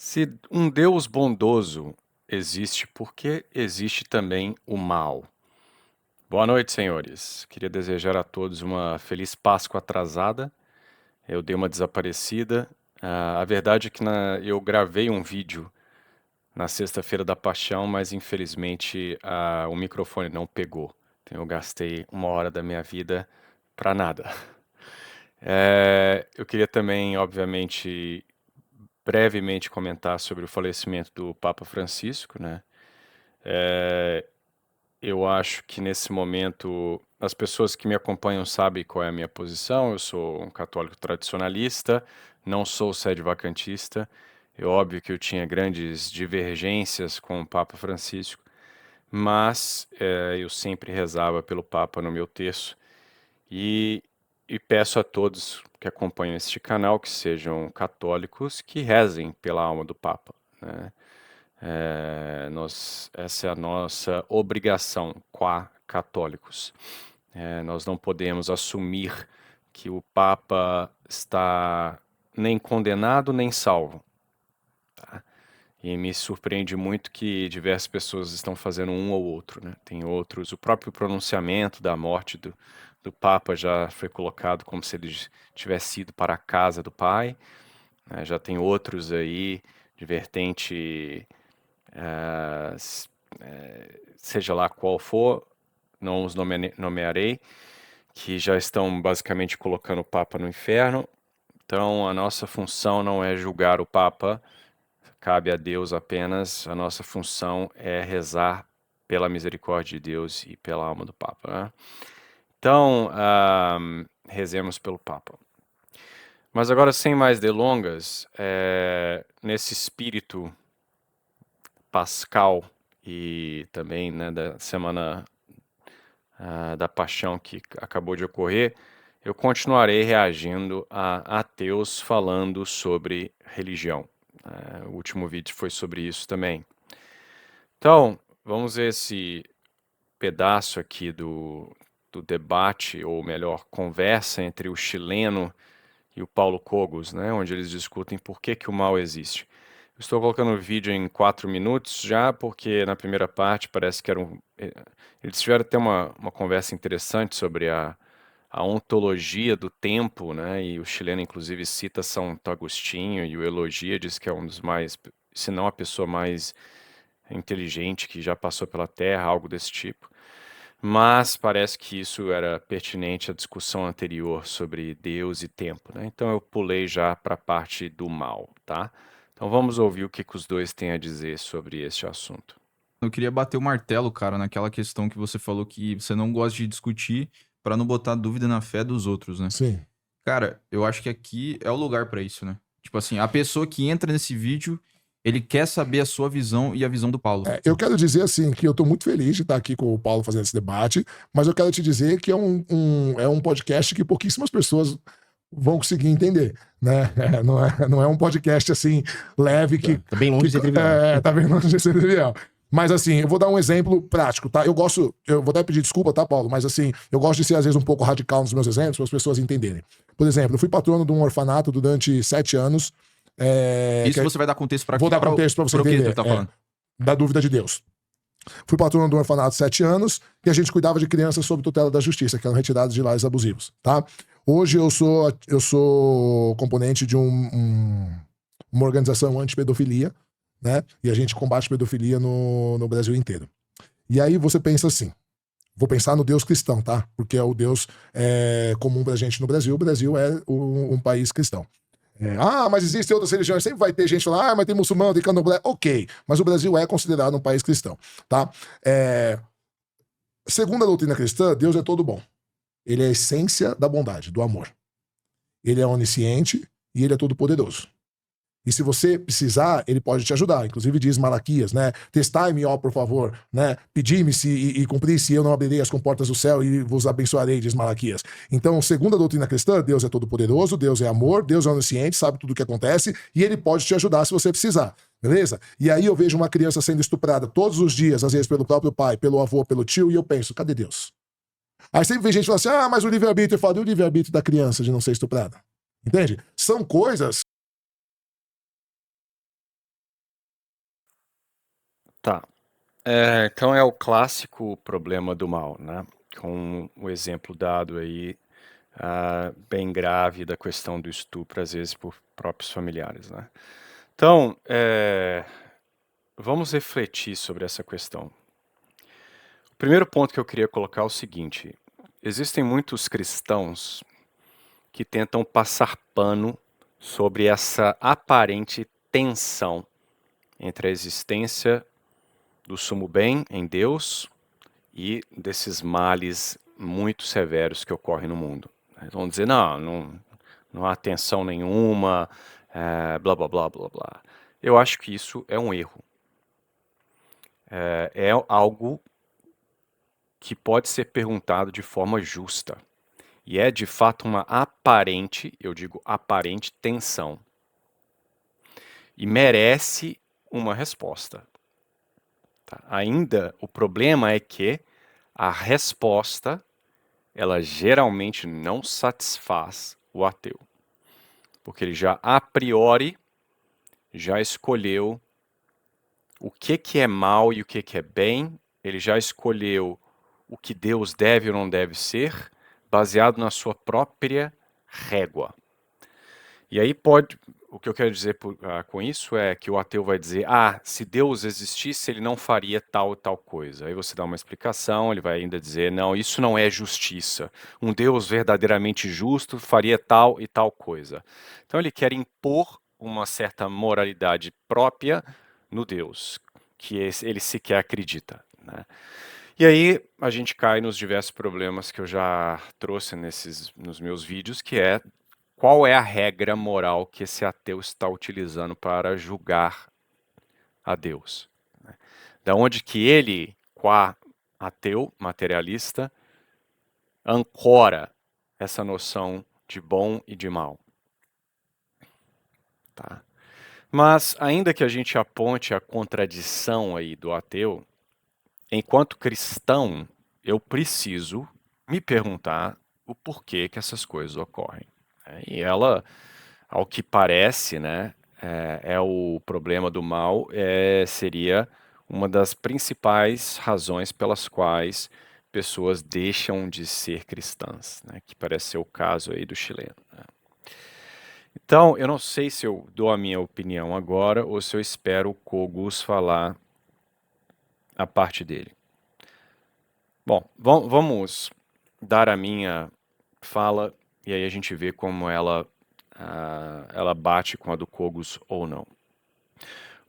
Se um Deus bondoso existe, por que existe também o mal? Boa noite, senhores. Queria desejar a todos uma feliz Páscoa atrasada. Eu dei uma desaparecida. A verdade é que eu gravei um vídeo na Sexta-feira da Paixão, mas infelizmente o microfone não pegou. Então eu gastei uma hora da minha vida para nada. Eu queria também, obviamente, brevemente comentar sobre o falecimento do Papa Francisco, né? Eu acho que nesse momento as pessoas que me acompanham sabem qual é a minha posição. Eu sou um católico tradicionalista, não sou sede-vacantista. É óbvio que eu tinha grandes divergências com o Papa Francisco, mas eu sempre rezava pelo Papa no meu terço e, e peço a todos que acompanham este canal que sejam católicos que rezem pela alma do Papa, né? Essa é a nossa obrigação qua católicos. Nós não podemos assumir que o Papa está nem condenado nem salvo. E me surpreende muito que diversas pessoas estão fazendo um ou outro, né? Tem outros, o próprio pronunciamento da morte do Papa já foi colocado como se ele tivesse ido para a casa do Pai, né? Já tem outros aí de vertente seja lá qual for, não os nomearei, que já estão basicamente colocando o Papa no inferno. Então, a nossa função não é julgar o Papa, cabe a Deus apenas. A nossa função é rezar pela misericórdia de Deus e pela alma do Papa, né? Então, rezemos pelo Papa. Mas agora, sem mais delongas, nesse espírito pascal e também, né, da semana da paixão que acabou de ocorrer, eu continuarei reagindo a ateus falando sobre religião. O último vídeo foi sobre isso também. Então, vamos ver esse pedaço aqui do debate, ou melhor, conversa entre o chileno e o Paulo Cogos, né, onde eles discutem por que o mal existe. Eu estou colocando o vídeo em 4 minutos já, porque na primeira parte parece que eles tiveram até uma conversa interessante sobre a ontologia do tempo, né, e o chileno inclusive cita São Agostinho e o elogia, diz que é um dos mais, se não a pessoa mais inteligente que já passou pela Terra, algo desse tipo. Mas parece que isso era pertinente à discussão anterior sobre Deus e tempo, né? Então eu pulei já para a parte do mal, tá? Então vamos ouvir o que os dois têm a dizer sobre este assunto. Eu queria bater o martelo, cara, naquela questão que você falou que você não gosta de discutir pra não botar dúvida na fé dos outros, né? Sim. Cara, eu acho que aqui é o lugar pra isso, né? Tipo assim, a pessoa que entra nesse vídeo, ele quer saber a sua visão e a visão do Paulo. Eu quero dizer assim que eu estou muito feliz de estar aqui com o Paulo fazendo esse debate, mas eu quero te dizer que é um podcast que pouquíssimas pessoas vão conseguir entender, né? Não é um podcast assim leve que Tá bem longe de ser trivial. tá bem longe de ser trivial. Mas assim, eu vou dar um exemplo prático, tá? Eu vou até pedir desculpa, tá, Paulo? Mas assim, eu gosto de ser às vezes um pouco radical nos meus exemplos para as pessoas entenderem. Por exemplo, eu fui patrono de um orfanato durante 7 anos. Isso você vai dar contexto pra Vou dar contexto pra você pro que entender. tu tá falando. Da dúvida de Deus. Fui patrono do orfanato 7 anos e a gente cuidava de crianças sob tutela da justiça, que eram retiradas de lares abusivos, tá? Hoje eu sou componente de uma organização anti-pedofilia, né? E a gente combate pedofilia no Brasil inteiro. E aí você pensa assim, vou pensar no Deus cristão, tá? Porque é o Deus comum pra gente no Brasil. O Brasil é um país cristão. Mas existem outras religiões. Sempre vai ter gente falando, mas tem muçulmano, tem candomblé. Ok, mas o Brasil é considerado um país cristão, tá? Segundo a doutrina cristã, Deus é todo bom. Ele é a essência da bondade, do amor. Ele é onisciente e ele é todo poderoso. E se você precisar, ele pode te ajudar. Inclusive diz Malaquias, né? Testai-me, ó, por favor, né? Pedi-me e cumpri se eu não abrirei as comportas do céu e vos abençoarei, diz Malaquias. Então, segundo a doutrina cristã, Deus é todo poderoso, Deus é amor, Deus é onisciente, sabe tudo o que acontece e ele pode te ajudar se você precisar. Beleza? E aí eu vejo uma criança sendo estuprada todos os dias, às vezes pelo próprio pai, pelo avô, pelo tio, e eu penso, cadê Deus? Aí sempre vem gente falando assim, mas o livre-arbítrio, eu falo, e o livre-arbítrio da criança de não ser estuprada? Entende? São coisas Tá. Então é o clássico problema do mal, né? Com o exemplo dado aí, bem grave da questão do estupro, às vezes por próprios familiares, né? Então, vamos refletir sobre essa questão. O primeiro ponto que eu queria colocar é o seguinte: existem muitos cristãos que tentam passar pano sobre essa aparente tensão entre a existência do sumo bem em Deus e desses males muito severos que ocorrem no mundo. Eles vão dizer, não há tensão nenhuma, blá, blá, blá, blá, blá. Eu acho que isso é um erro. É algo que pode ser perguntado de forma justa. E é, de fato, uma aparente, eu digo aparente, tensão. E merece uma resposta. Tá? Ainda, o problema é que a resposta, ela geralmente não satisfaz o ateu. Porque ele já, a priori, já escolheu o que é mal e o que é bem, ele já escolheu o que Deus deve ou não deve ser, baseado na sua própria régua. E aí o que eu quero dizer com isso é que o ateu vai dizer, se Deus existisse, ele não faria tal e tal coisa. Aí você dá uma explicação, ele vai ainda dizer, não, isso não é justiça. Um Deus verdadeiramente justo faria tal e tal coisa. Então ele quer impor uma certa moralidade própria no Deus, que ele sequer acredita, né? E aí a gente cai nos diversos problemas que eu já trouxe nos meus vídeos, que é qual é a regra moral que esse ateu está utilizando para julgar a Deus, né? Da onde que ele, qua ateu, materialista, ancora essa noção de bom e de mal, tá? Mas ainda que a gente aponte a contradição aí do ateu, enquanto cristão, eu preciso me perguntar o porquê que essas coisas ocorrem, né? E ela, ao que parece, né, o problema do mal seria uma das principais razões pelas quais pessoas deixam de ser cristãs, né, que parece ser o caso aí do chileno, né? Então, eu não sei se eu dou a minha opinião agora ou se eu espero o Kogus falar a parte dele. Bom, vamos dar a minha fala e aí a gente vê como ela bate com a do Kogus ou não.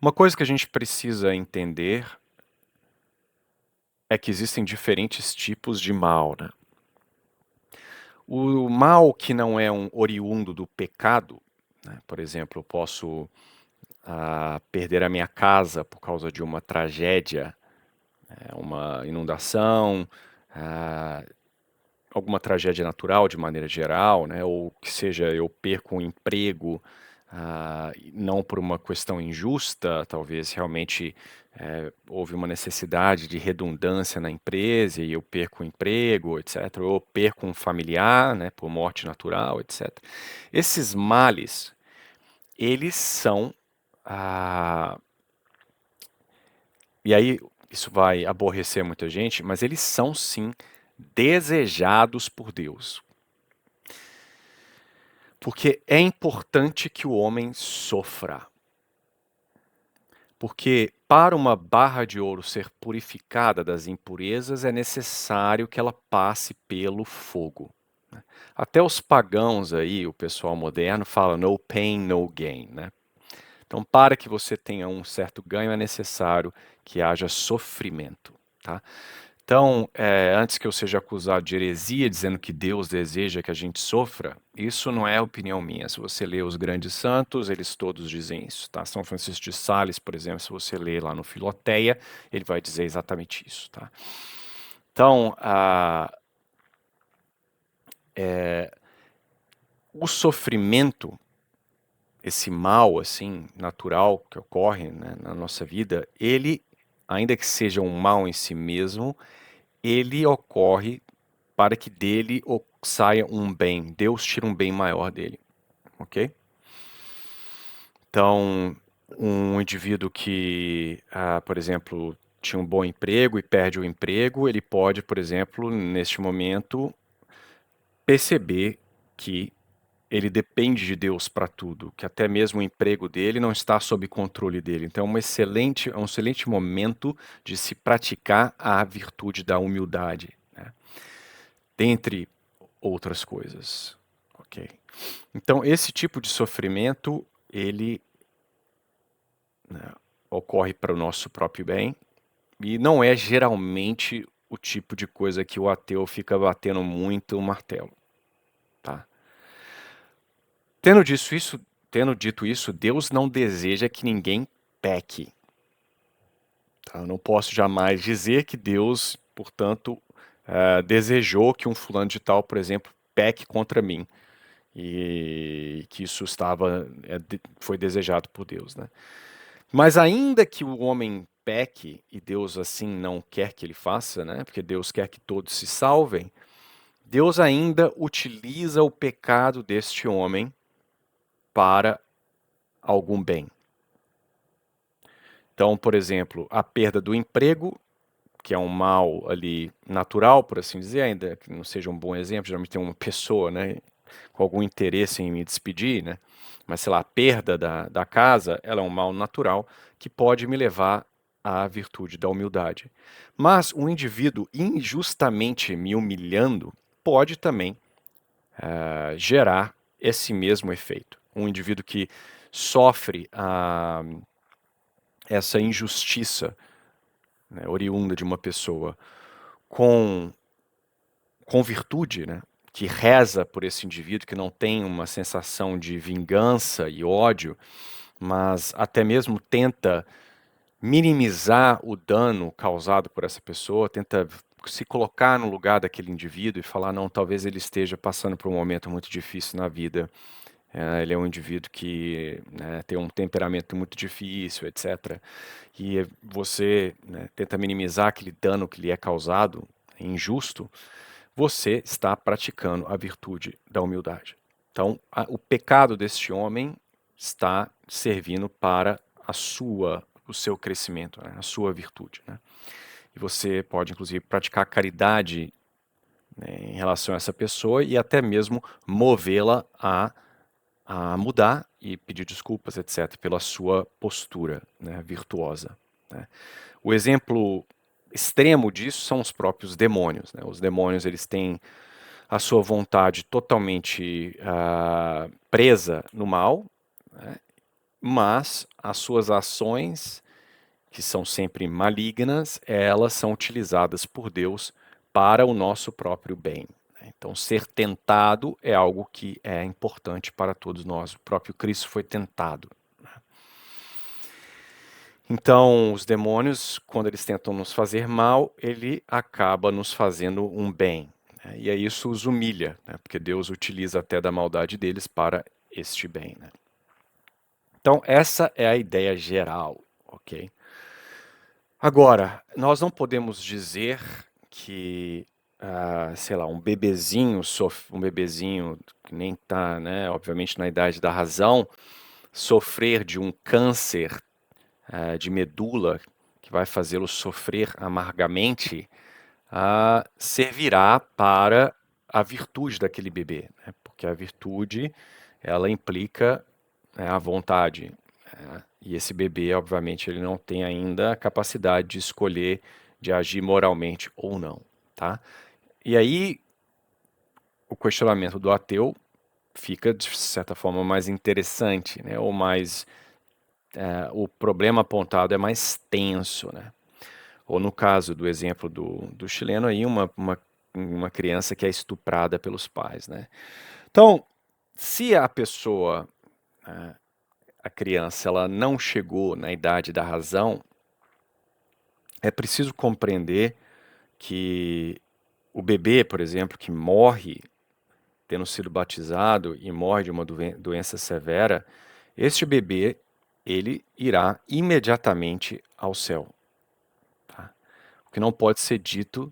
Uma coisa que a gente precisa entender é que existem diferentes tipos de mal, né? O mal que não é um oriundo do pecado, né? Por exemplo, eu posso perder a minha casa por causa de uma tragédia, uma inundação, alguma tragédia natural de maneira geral, né? Ou que seja, eu perco um emprego, não por uma questão injusta, talvez realmente houve uma necessidade de redundância na empresa e eu perco o emprego, etc. Ou eu perco um familiar, né, por morte natural, etc. Esses males, eles são... e aí isso vai aborrecer muita gente, mas eles são sim desejados por Deus. Porque é importante que o homem sofra. Porque para uma barra de ouro ser purificada das impurezas, é necessário que ela passe pelo fogo, né? Até os pagãos aí, o pessoal moderno, fala no pain, no gain, né? Então, para que você tenha um certo ganho, é necessário que haja sofrimento, tá? Então, antes que eu seja acusado de heresia, dizendo que Deus deseja que a gente sofra, isso não é opinião minha. Se você lê os grandes santos, eles todos dizem isso, tá? São Francisco de Sales, por exemplo, se você lê lá no Filoteia, ele vai dizer exatamente isso, tá? Então, o sofrimento, esse mal, assim, natural que ocorre, né, na nossa vida, ele, ainda que seja um mal em si mesmo, ele ocorre para que dele saia um bem. Deus tira um bem maior dele, ok? Então, um indivíduo que, por exemplo, tinha um bom emprego e perde o emprego, ele pode, por exemplo, neste momento, perceber que ele depende de Deus para tudo, que até mesmo o emprego dele não está sob controle dele. Então é um excelente momento de se praticar a virtude da humildade, né? Dentre outras coisas, ok? Então esse tipo de sofrimento, ele, né, ocorre para o nosso próprio bem e não é geralmente o tipo de coisa que o ateu fica batendo muito o martelo, tá? Tendo dito isso, Deus não deseja que ninguém peque, tá? Eu não posso jamais dizer que Deus, portanto, desejou que um fulano de tal, por exemplo, peque contra mim e que isso foi desejado por Deus, né? Mas ainda que o homem peque e Deus assim não quer que ele faça, né? Porque Deus quer que todos se salvem, Deus ainda utiliza o pecado deste homem para algum bem. Então, por exemplo, a perda do emprego, que é um mal ali natural, por assim dizer, ainda que não seja um bom exemplo, geralmente tem uma pessoa, né, com algum interesse em me despedir, né, mas sei lá, a perda da casa, ela é um mal natural que pode me levar à virtude da humildade. Mas um indivíduo injustamente me humilhando pode também gerar esse mesmo efeito. Um indivíduo que sofre essa injustiça, né, oriunda de uma pessoa com, com virtude, né, que reza por esse indivíduo, que não tem uma sensação de vingança e ódio, mas até mesmo tenta minimizar o dano causado por essa pessoa, tenta se colocar no lugar daquele indivíduo e falar, não, talvez ele esteja passando por um momento muito difícil na vida. Ele é um indivíduo que, né, tem um temperamento muito difícil, etc. E você, né, tenta minimizar aquele dano que lhe é causado, injusto, você está praticando a virtude da humildade. Então, o pecado deste homem está servindo para o seu crescimento, né, a sua virtude, né? E você pode, inclusive, praticar caridade, né, em relação a essa pessoa e até mesmo movê-la a mudar e pedir desculpas, etc., pela sua postura, né, virtuosa, né? O exemplo extremo disso são os próprios demônios, né? Os demônios, eles têm a sua vontade totalmente presa no mal, né? Mas as suas ações, que são sempre malignas, elas são utilizadas por Deus para o nosso próprio bem. Então, ser tentado é algo que é importante para todos nós. O próprio Cristo foi tentado. Então, os demônios, quando eles tentam nos fazer mal, ele acaba nos fazendo um bem, né? E aí isso os humilha, né? Porque Deus utiliza até da maldade deles para este bem, né? Então, essa é a ideia geral, ok? Agora, nós não podemos dizer que, sei lá, um bebezinho que nem está, né, obviamente na idade da razão, sofrer de um câncer de medula que vai fazê-lo sofrer amargamente, servirá para a virtude daquele bebê, né? Porque a virtude, ela implica, né, a vontade, né? E esse bebê, obviamente, ele não tem ainda a capacidade de escolher, de agir moralmente ou não, tá? E aí, o questionamento do ateu fica, de certa forma, mais interessante, né? Ou mais, o problema apontado é mais tenso, né? Ou no caso do exemplo do chileno aí, uma criança que é estuprada pelos pais, né? Então, se a pessoa, a criança, ela não chegou na idade da razão, é preciso compreender que o bebê, por exemplo, que morre tendo sido batizado e morre de uma doença severa, este bebê, ele irá imediatamente ao céu, tá? O que não pode ser dito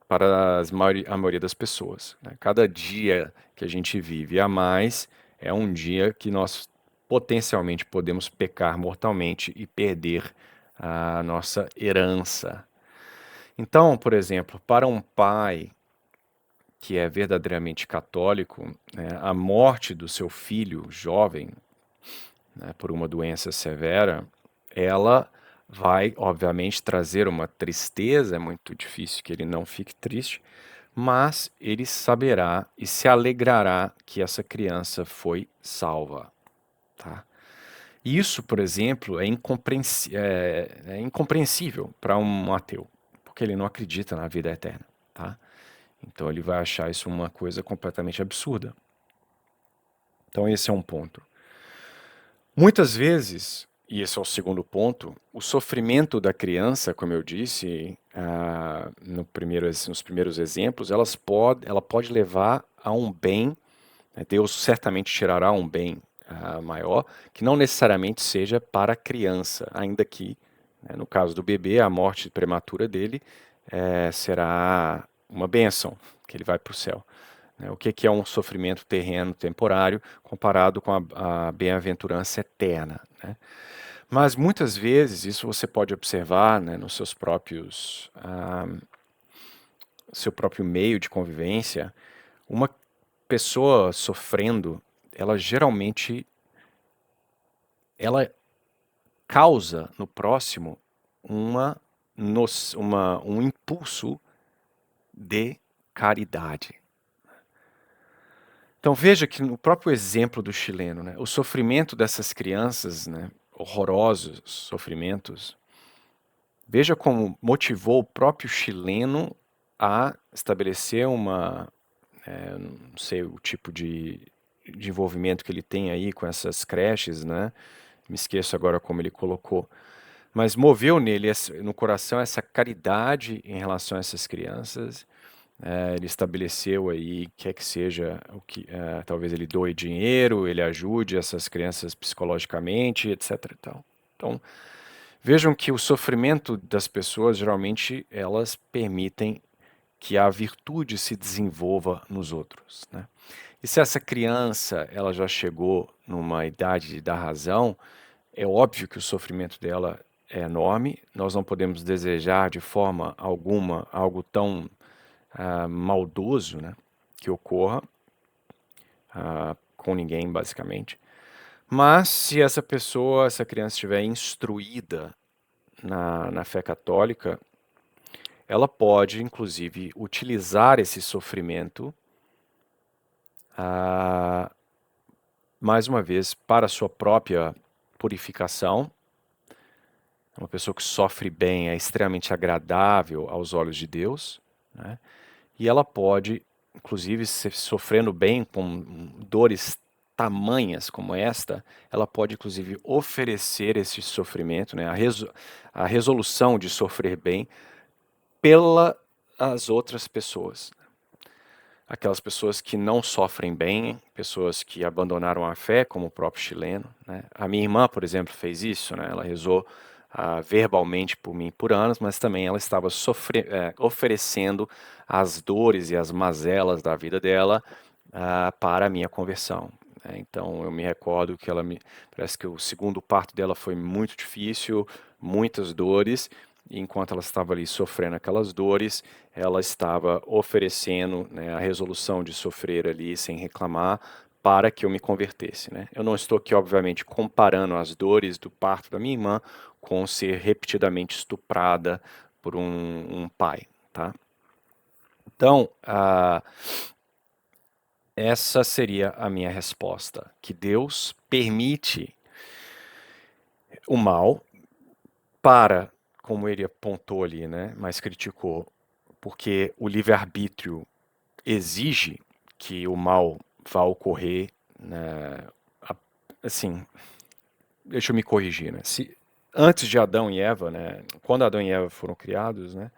para a maioria das pessoas, né? Cada dia que a gente vive a mais é um dia que nós potencialmente podemos pecar mortalmente e perder a nossa herança. Então, por exemplo, para um pai que é verdadeiramente católico, a morte do seu filho jovem, né, por uma doença severa, ela vai, obviamente, trazer uma tristeza. É muito difícil que ele não fique triste, mas ele saberá e se alegrará que essa criança foi salva, tá? Isso, por exemplo, é incompreensível para um ateu, porque ele não acredita na vida eterna, tá? Então ele vai achar isso uma coisa completamente absurda. Então esse é um ponto. Muitas vezes, e esse é o segundo ponto, o sofrimento da criança, como eu disse nos primeiros exemplos, ela pode levar a um bem, né? Deus certamente tirará um bem maior, que não necessariamente seja para a criança, ainda que, né, no caso do bebê, a morte prematura dele será uma bênção, que ele vai para o céu. O que é um sofrimento terreno temporário comparado com a bem-aventurança eterna, né? Mas muitas vezes, isso você pode observar, né, nos seus próprios, seu próprio meio de convivência, uma pessoa sofrendo, ela geralmente ela causa no próximo um impulso de caridade. Então veja que no próprio exemplo do chileno, né, o sofrimento dessas crianças, né, horrorosos sofrimentos, veja como motivou o próprio chileno a estabelecer não sei o tipo de envolvimento que ele tem aí com essas creches, né? Me esqueço agora como ele colocou, mas moveu nele, no coração, essa caridade em relação a essas crianças. Ele estabeleceu aí, quer que seja, talvez ele doe dinheiro, ele ajude essas crianças psicologicamente, etc. e tal. Então, vejam que o sofrimento das pessoas, geralmente, elas permitem que a virtude se desenvolva nos outros, né? E se essa criança, ela já chegou numa idade de dar razão, é óbvio que o sofrimento dela é enorme. Nós não podemos desejar de forma alguma algo tão maldoso, né, que ocorra com ninguém, basicamente. Mas se essa criança estiver instruída na fé católica, ela pode, inclusive, utilizar esse sofrimento, mais uma vez, para a sua própria purificação. Uma pessoa que sofre bem é extremamente agradável aos olhos de Deus, né? E ela pode, inclusive, sofrendo bem com dores tamanhas como esta, ela pode, inclusive, oferecer esse sofrimento, né, a resolução de sofrer bem pelas outras pessoas. Aquelas pessoas que não sofrem bem, pessoas que abandonaram a fé, como o próprio chileno, né? A minha irmã, por exemplo, fez isso, né? Ela rezou verbalmente por mim por anos, mas também ela estava oferecendo as dores e as mazelas da vida dela para a minha conversão, né? Então eu me recordo que parece que o segundo parto dela foi muito difícil, muitas dores, e enquanto ela estava ali sofrendo aquelas dores, ela estava oferecendo, né, a resolução de sofrer ali sem reclamar, para que eu me convertesse, né? Eu não estou aqui, obviamente, comparando as dores do parto da minha irmã com ser repetidamente estuprada por um pai, tá? Então, essa seria a minha resposta, que Deus permite o mal para, como ele apontou ali, né, mas criticou, porque o livre-arbítrio exige que o mal vá ocorrer, né, assim, deixa eu me corrigir, né, antes de Adão e Eva, né, quando Adão e Eva foram criados, né,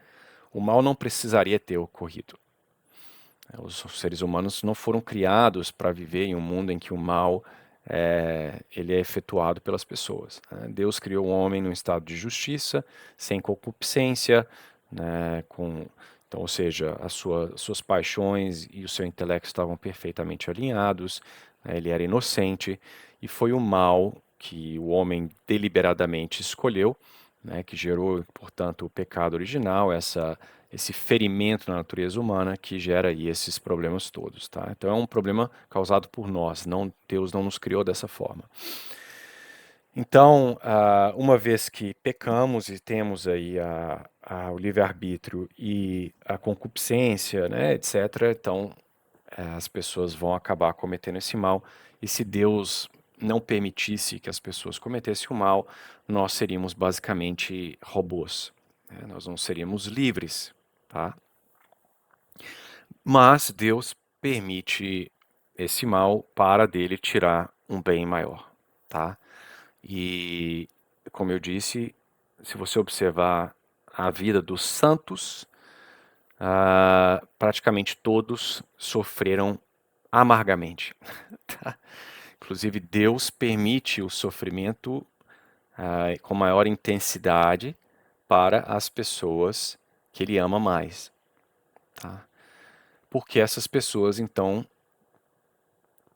o mal não precisaria ter ocorrido. Os seres humanos não foram criados para viver em um mundo em que o mal ele é efetuado pelas pessoas, né? Deus criou o homem num estado de justiça, sem concupiscência, né, então, ou seja, suas paixões e o seu intelecto estavam perfeitamente alinhados, né, ele era inocente, e foi o mal que o homem deliberadamente escolheu, né, que gerou, portanto, o pecado original, esse ferimento na natureza humana que gera aí esses problemas todos, tá? Então é um problema causado por nós, Deus não nos criou dessa forma. Então, uma vez que pecamos e temos aí o livre-arbítrio e a concupiscência, né, etc., então as pessoas vão acabar cometendo esse mal. E se Deus não permitisse que as pessoas cometessem o mal, nós seríamos basicamente robôs, né? Nós não seríamos livres, tá? Mas Deus permite esse mal para dele tirar um bem maior, tá? E, como eu disse, se você observar a vida dos santos, praticamente todos sofreram amargamente. Tá? Inclusive, Deus permite o sofrimento com maior intensidade para as pessoas que Ele ama mais. Tá? Porque essas pessoas, então,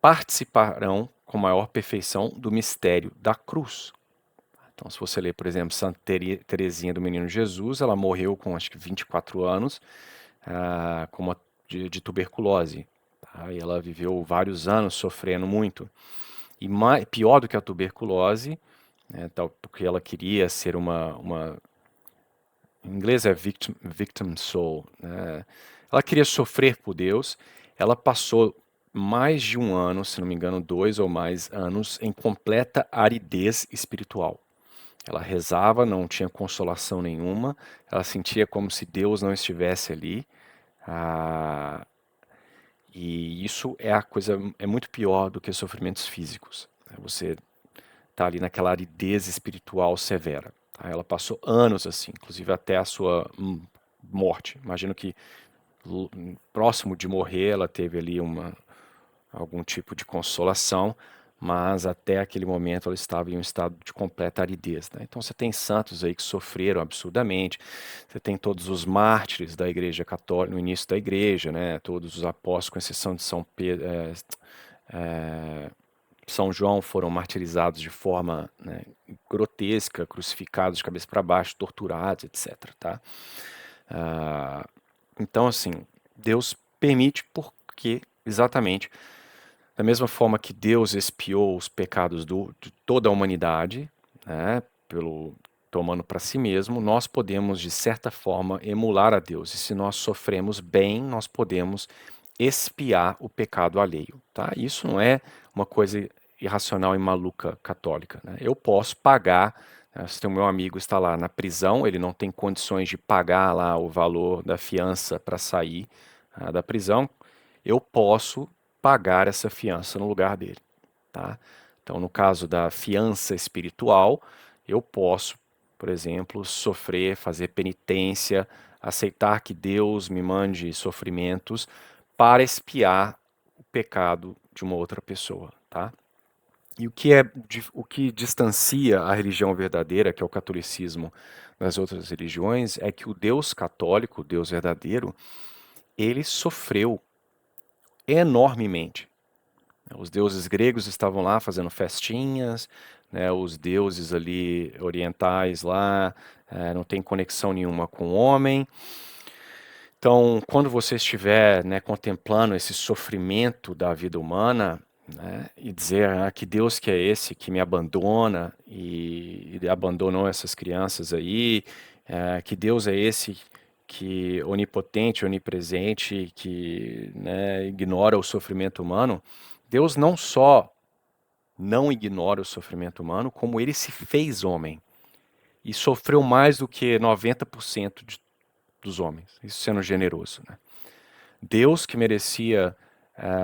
participarão com maior perfeição do mistério da cruz. Então, se você ler, por exemplo, Santa Teresinha do Menino Jesus, ela morreu com acho que 24 anos de tuberculose. Tá? E ela viveu vários anos sofrendo muito. E pior do que a tuberculose, né, porque ela queria ser em inglês é victim soul, né? Ela queria sofrer por Deus. Ela passou mais de um ano, se não me engano, 2 ou mais anos, em completa aridez espiritual. Ela rezava, não tinha consolação nenhuma, ela sentia como se Deus não estivesse ali. E isso é muito pior do que sofrimentos físicos. Você está ali naquela aridez espiritual severa. Tá? Ela passou anos assim, inclusive até a sua morte. Imagino que próximo de morrer ela teve ali algum tipo de consolação, mas até aquele momento ela estava em um estado de completa aridez. Né? Então você tem santos aí que sofreram absurdamente, você tem todos os mártires da Igreja Católica, no início da Igreja, né? Todos os apóstolos, com exceção de São Pedro, São João, foram martirizados de forma, né, grotesca, crucificados de cabeça para baixo, torturados, etc. Tá? Então, assim, Deus permite porque, exatamente, da mesma forma que Deus expiou os pecados de toda a humanidade, né, tomando para si mesmo, nós podemos, de certa forma, emular a Deus. E se nós sofremos bem, nós podemos expiar o pecado alheio. Tá? Isso não é uma coisa irracional e maluca católica. Né? Eu posso pagar, se o meu amigo está lá na prisão, ele não tem condições de pagar lá o valor da fiança para sair da prisão, eu posso pagar essa fiança no lugar dele. Tá? Então, no caso da fiança espiritual, eu posso, por exemplo, sofrer, fazer penitência, aceitar que Deus me mande sofrimentos para expiar o pecado de uma outra pessoa, tá? E o que distancia a religião verdadeira, que é o catolicismo, das outras religiões, é que o Deus católico, o Deus verdadeiro, ele sofreu enormemente. Os deuses gregos estavam lá fazendo festinhas, né, os deuses ali orientais lá não tem conexão nenhuma com o homem. Então, quando você estiver, né, contemplando esse sofrimento da vida humana, né, e dizer que Deus que é esse que me abandona e abandonou essas crianças aí, que Deus é esse que onipotente, onipresente, que, né, ignora o sofrimento humano, Deus não só não ignora o sofrimento humano, como ele se fez homem e sofreu mais do que 90% dos homens, isso sendo generoso. Né? Deus, que merecia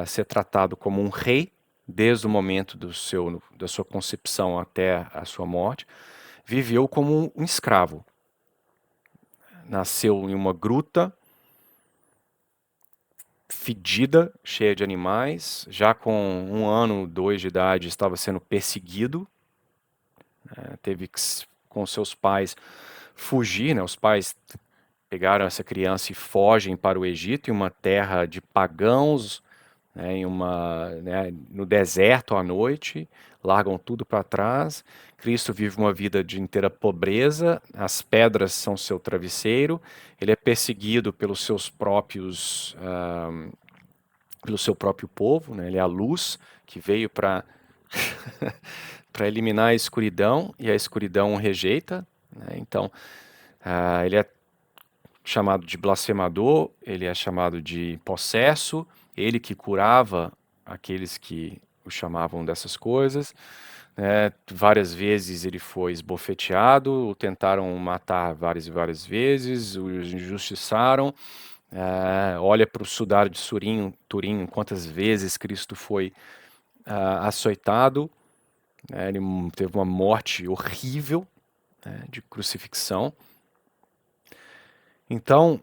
ser tratado como um rei, desde o momento da sua concepção até a sua morte, viveu como um escravo. Nasceu em uma gruta, fedida, cheia de animais, já com 1 ano, 2 de idade, estava sendo perseguido, teve que, com seus pais, fugir, né? Os pais pegaram essa criança e fogem para o Egito, em uma terra de pagãos, né, no deserto à noite, largam tudo para trás. Cristo vive uma vida de inteira pobreza, as pedras são seu travesseiro, ele é perseguido pelos seus próprios, pelo seu próprio povo, né, ele é a luz que veio para para eliminar a escuridão, e a escuridão o rejeita, né, então ele é chamado de blasfemador, ele é chamado de possesso, ele que curava aqueles que o chamavam dessas coisas, né? Várias vezes ele foi esbofeteado, o tentaram matar várias e várias vezes, o injustiçaram. Olha para o Sudário de Turim, quantas vezes Cristo foi açoitado, né? Ele teve uma morte horrível, né, de crucifixão. Então,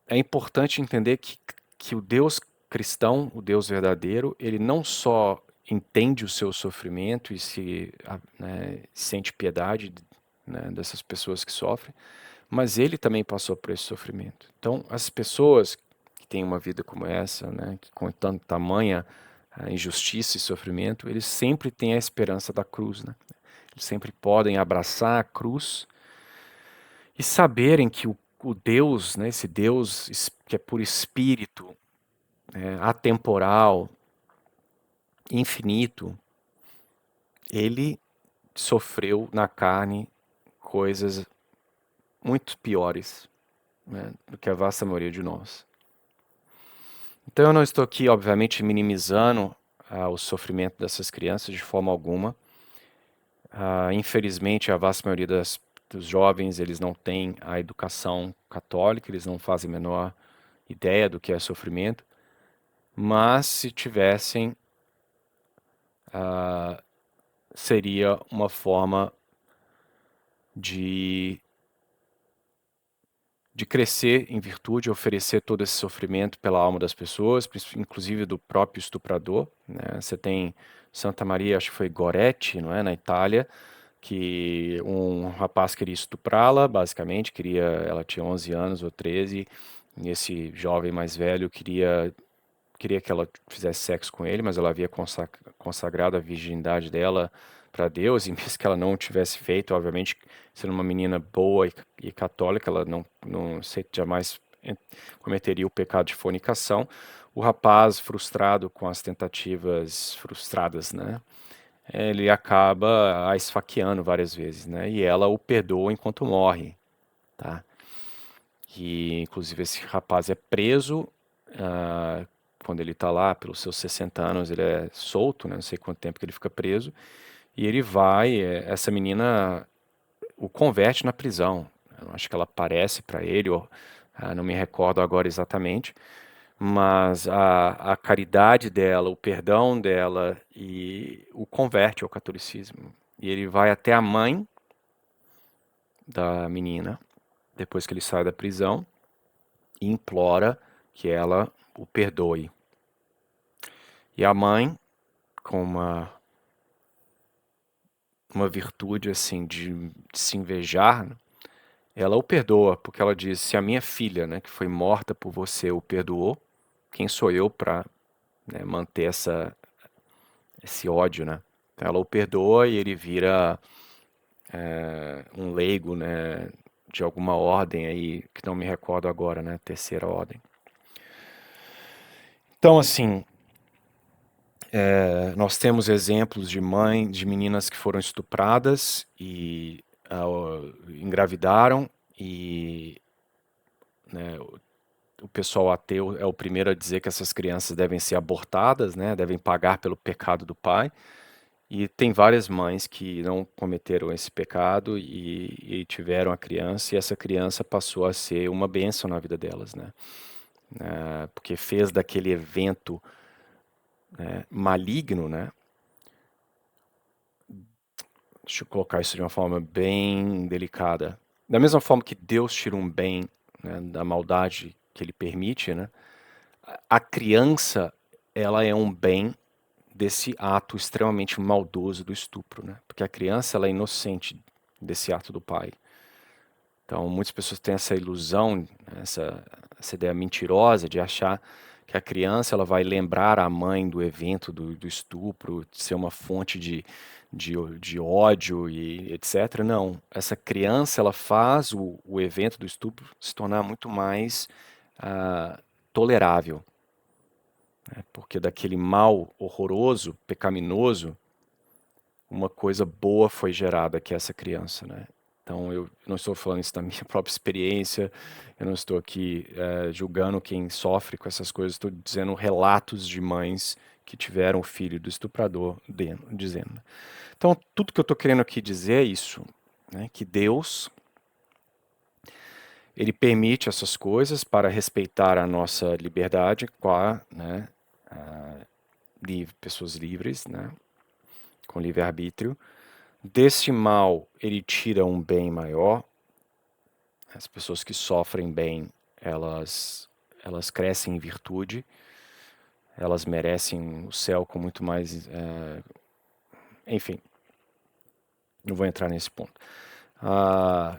é importante entender que o Deus cristão, o Deus verdadeiro, ele não só entende o seu sofrimento e sente piedade, né, dessas pessoas que sofrem, mas ele também passou por esse sofrimento. Então, as pessoas que têm uma vida como essa, né, que com tanta tamanha injustiça e sofrimento, eles sempre têm a esperança da cruz, né? Eles sempre podem abraçar a cruz e saberem que o Deus, né, esse Deus que é por espírito, atemporal, infinito, ele sofreu na carne coisas muito piores, né, do que a vasta maioria de nós. Então eu não estou aqui, obviamente, minimizando o sofrimento dessas crianças de forma alguma. Infelizmente, a vasta maioria dos jovens, eles não têm a educação católica, eles não fazem a menor ideia do que é sofrimento, mas se tivessem, seria uma forma de crescer em virtude, oferecer todo esse sofrimento pela alma das pessoas, inclusive do próprio estuprador, né? Você tem Santa Maria, acho que foi Goretti, não é, na Itália, que um rapaz queria estuprá-la, basicamente, ela tinha 11 anos ou 13, e esse jovem mais velho queria que ela fizesse sexo com ele, mas ela havia consagrado a virgindade dela para Deus, e mesmo que ela não tivesse feito, obviamente, sendo uma menina boa e católica, ela não jamais cometeria o pecado de fornicação. O rapaz, frustrado com as tentativas frustradas, né, ele acaba a esfaqueando várias vezes, né, e ela o perdoa enquanto morre, tá? E, inclusive, esse rapaz é preso, quando ele está lá, pelos seus 60 anos, ele é solto, né, não sei quanto tempo que ele fica preso, e ele essa menina o converte na prisão. Eu acho que ela aparece para ele, não me recordo agora exatamente, mas a caridade dela, o perdão dela, e o converte ao catolicismo. E ele vai até a mãe da menina, depois que ele sai da prisão, e implora que ela o perdoe. E a mãe, com uma virtude assim de se invejar, ela o perdoa, porque ela diz: se a minha filha, né, que foi morta por você, o perdoou, quem sou eu para, né, manter esse ódio, né? Então ela o perdoa e ele vira um leigo, né, de alguma ordem aí, que não me recordo agora, né, terceira ordem. Então, assim, nós temos exemplos de meninas que foram estupradas e engravidaram, e, né, o pessoal ateu é o primeiro a dizer que essas crianças devem ser abortadas, né, devem pagar pelo pecado do pai. E tem várias mães que não cometeram esse pecado e tiveram a criança, e essa criança passou a ser uma bênção na vida delas, né? Porque fez daquele evento, né, maligno, né? Deixa eu colocar isso de uma forma bem delicada. Da mesma forma que Deus tira um bem, né, da maldade que ele permite, né? A criança, ela é um bem desse ato extremamente maldoso do estupro, né? Porque a criança, ela é inocente desse ato do pai. Então, muitas pessoas têm essa ilusão, essa ideia mentirosa de achar que a criança ela vai lembrar a mãe do evento do estupro, ser uma fonte de ódio e etc. Não, essa criança ela faz o evento do estupro se tornar muito mais tolerável, né? Porque daquele mal horroroso, pecaminoso, uma coisa boa foi gerada, que é essa criança, né? Então eu não estou falando isso da minha própria experiência, eu não estou aqui julgando quem sofre com essas coisas, estou dizendo relatos de mães que tiveram o filho do estuprador dizendo. Então tudo que eu estou querendo aqui dizer é isso, né? Que Deus, ele permite essas coisas para respeitar a nossa liberdade, né, pessoas livres, né, com livre-arbítrio. Desse mal, ele tira um bem maior. As pessoas que sofrem bem, elas crescem em virtude, elas merecem o céu com muito mais... enfim, não vou entrar nesse ponto.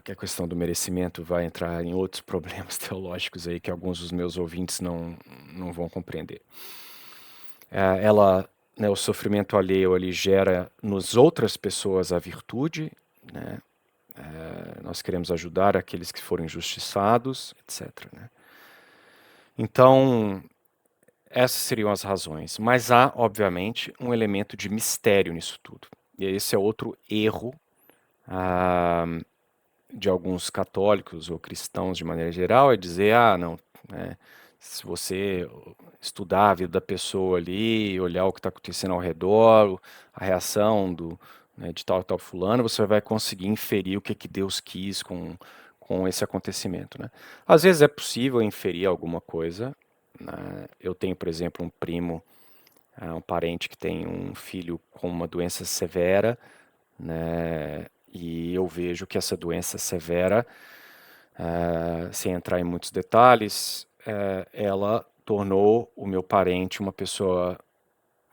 Que a questão do merecimento vai entrar em outros problemas teológicos aí que alguns dos meus ouvintes não vão compreender. Né, o sofrimento alheio ele gera nas outras pessoas a virtude, né? Nós queremos ajudar aqueles que foram injustiçados, etc. Né? Então, essas seriam as razões. Mas há, obviamente, um elemento de mistério nisso tudo. E esse é outro erro de alguns católicos ou cristãos de maneira geral, é dizer, não, né, se você estudar a vida da pessoa ali, olhar o que está acontecendo ao redor, a reação de tal fulano, você vai conseguir inferir o que Deus quis com esse acontecimento. Né? Às vezes é possível inferir alguma coisa. Né? Eu tenho, por exemplo, um primo, um parente que tem um filho com uma doença severa, né? E eu vejo que essa doença severa, sem entrar em muitos detalhes, ela tornou o meu parente uma pessoa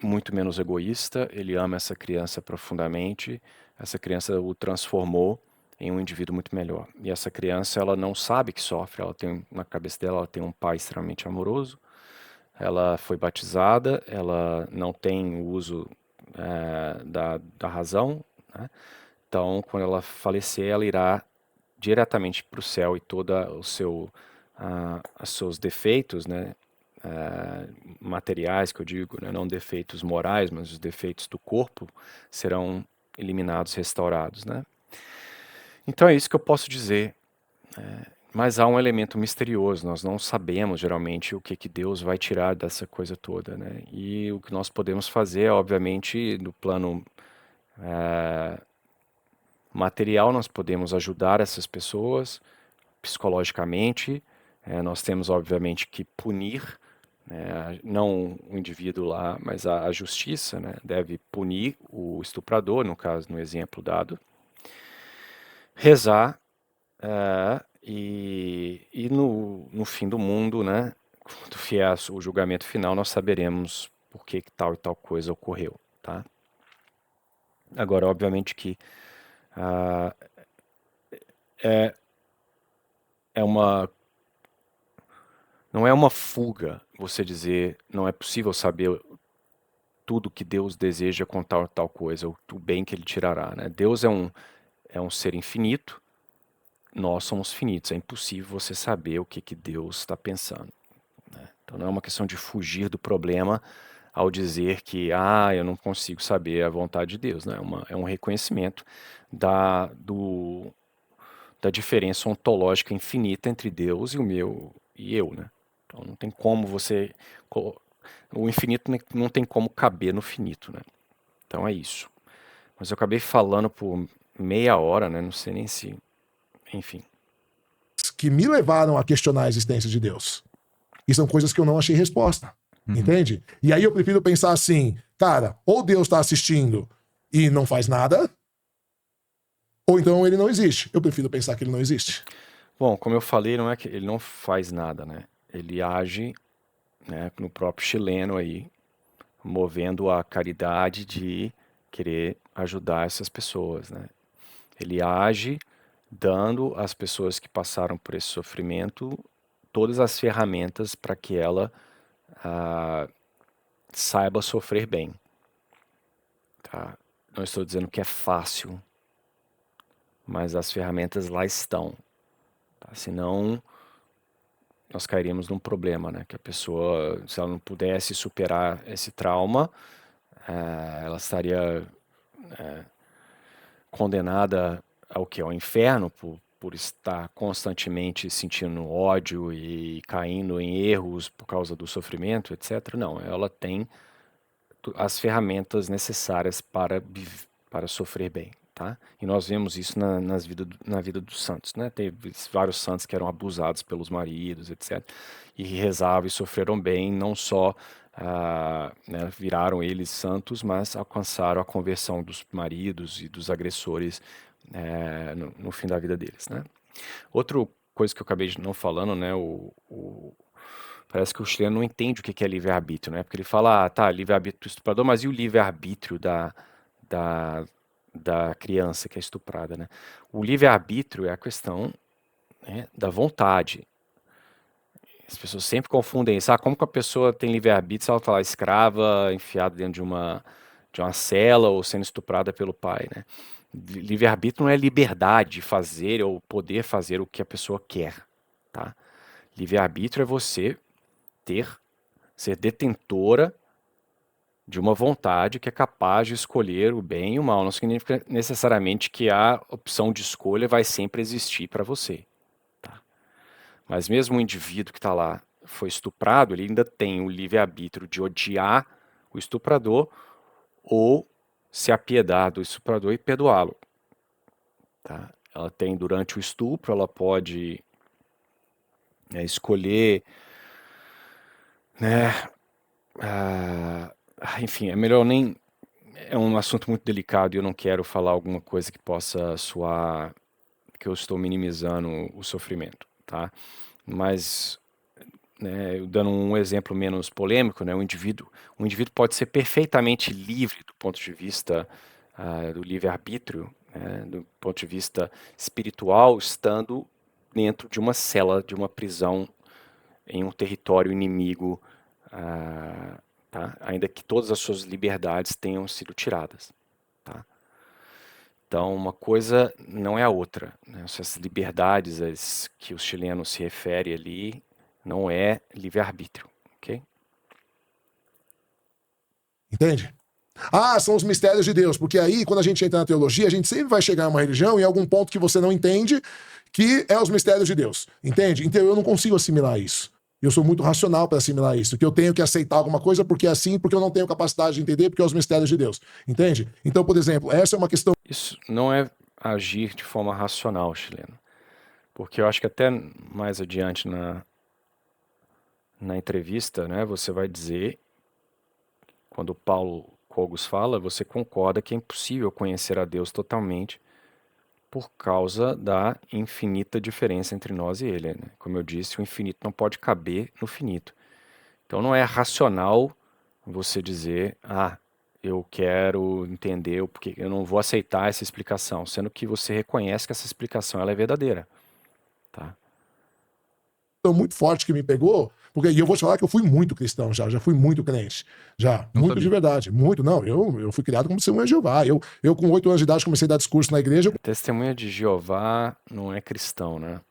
muito menos egoísta, ele ama essa criança profundamente, essa criança o transformou em um indivíduo muito melhor. E essa criança, ela não sabe que sofre, ela tem, na cabeça dela, ela tem um pai extremamente amoroso, ela foi batizada, ela não tem o uso da razão, né? Então, quando ela falecer, ela irá diretamente para o céu e todos os seus defeitos, né, materiais, que eu digo, né, não defeitos morais, mas os defeitos do corpo, serão eliminados, restaurados. Né? Então é isso que eu posso dizer. Mas há um elemento misterioso, nós não sabemos geralmente o que Deus vai tirar dessa coisa toda. Né? E o que nós podemos fazer, obviamente, no plano material, nós podemos ajudar essas pessoas psicologicamente, nós temos obviamente que punir, né, não o indivíduo lá, mas a justiça, né, deve punir o estuprador, no caso, no exemplo dado, rezar, e no fim do mundo, né, quando vier o julgamento final, nós saberemos por que tal e tal coisa ocorreu, tá? Agora, obviamente que não é uma fuga você dizer, não é possível saber tudo que Deus deseja com tal coisa, o bem que ele tirará. Né? Deus é um ser infinito, nós somos finitos, é impossível você saber o que Deus está pensando. Né? Então não é uma questão de fugir do problema ao dizer que eu não consigo saber a vontade de Deus. Né? É um reconhecimento da diferença ontológica infinita entre Deus e o meu e eu. Né? Então não tem como você... O infinito não tem como caber no finito, né? Então é isso. Mas eu acabei falando por meia hora, né? Não sei nem se... Enfim. Que me levaram a questionar a existência de Deus. E são coisas que eu não achei resposta. Entende? E aí eu prefiro pensar assim, cara, ou Deus está assistindo e não faz nada, ou então ele não existe. Eu prefiro pensar que ele não existe. Bom, como eu falei, não é que ele não faz nada, né? Ele age, né, no próprio chileno aí, movendo a caridade de querer ajudar essas pessoas, né? Ele age dando às pessoas que passaram por esse sofrimento todas as ferramentas para que ela saiba sofrer bem. Tá? Não estou dizendo que é fácil, mas as ferramentas lá estão. Tá? Senão, nós cairíamos num problema, né? Que a pessoa, se ela não pudesse superar esse trauma, ela estaria condenada ao quê? Ao inferno, por estar constantemente sentindo ódio e caindo em erros por causa do sofrimento, etc. Não, ela tem as ferramentas necessárias para sofrer bem, tá? E nós vemos isso na vida dos santos, né? Teve vários santos que eram abusados pelos maridos, etc. E rezavam e sofreram bem, não só né, viraram eles santos, mas alcançaram a conversão dos maridos e dos agressores no fim da vida deles, né? Outra coisa que eu acabei de não falando, né? Parece que o chileno não entende o que é livre-arbítrio, né? Porque ele fala, tá, livre-arbítrio do estuprador, mas e o livre-arbítrio da criança que é estuprada, né? O livre-arbítrio é a questão, né, da vontade. As pessoas sempre confundem isso. Como que a pessoa tem livre-arbítrio se ela está lá escrava, enfiada dentro de uma cela ou sendo estuprada pelo pai, né? Livre-arbítrio não é liberdade de fazer ou poder fazer o que a pessoa quer, tá? Livre-arbítrio é você ser detentora de uma vontade que é capaz de escolher o bem e o mal. Não significa necessariamente que a opção de escolha vai sempre existir para você. Tá? Mas mesmo o indivíduo que está lá foi estuprado, ele ainda tem o livre-arbítrio de odiar o estuprador ou se apiedar do estuprador e perdoá-lo. Tá? Ela tem, durante o estupro, ela pode escolher, né, enfim, é melhor nem... É um assunto muito delicado e eu não quero falar alguma coisa que possa soar que eu estou minimizando o sofrimento, tá? Mas, né, dando um exemplo menos polêmico, né, um indivíduo pode ser perfeitamente livre do ponto de vista do livre-arbítrio, né, do ponto de vista espiritual, estando dentro de uma cela, de uma prisão em um território inimigo, tá? Ainda que todas as suas liberdades tenham sido tiradas. Tá? Então, uma coisa não é a outra. Né? Essas liberdades que os chilenos se referem ali não é livre-arbítrio. Ok? Entende? São os mistérios de Deus, porque aí, quando a gente entra na teologia, a gente sempre vai chegar a uma religião em algum ponto que você não entende, que é os mistérios de Deus. Entende? Então eu não consigo assimilar isso. Eu sou muito racional para assimilar isso, que eu tenho que aceitar alguma coisa porque é assim, porque eu não tenho capacidade de entender, porque é os mistérios de Deus. Entende? Então, por exemplo, essa é uma questão... Isso não é agir de forma racional, chileno. Porque eu acho que até mais adiante na entrevista, né, você vai dizer, quando o Paulo Cogos fala, você concorda que é impossível conhecer a Deus totalmente por causa da infinita diferença entre nós e ele. Né? Como eu disse, o infinito não pode caber no finito. Então não é racional você dizer, eu quero entender, porque eu não vou aceitar essa explicação, sendo que você reconhece que essa explicação ela é verdadeira. Tá? Muito forte que me pegou, porque e eu vou te falar que eu fui muito cristão já fui muito crente, Não muito sabia. de verdade, muito, não, eu fui criado como testemunha de Jeová, eu com 8 anos de idade comecei a dar discurso na igreja, Testemunha de Jeová não é cristão, né?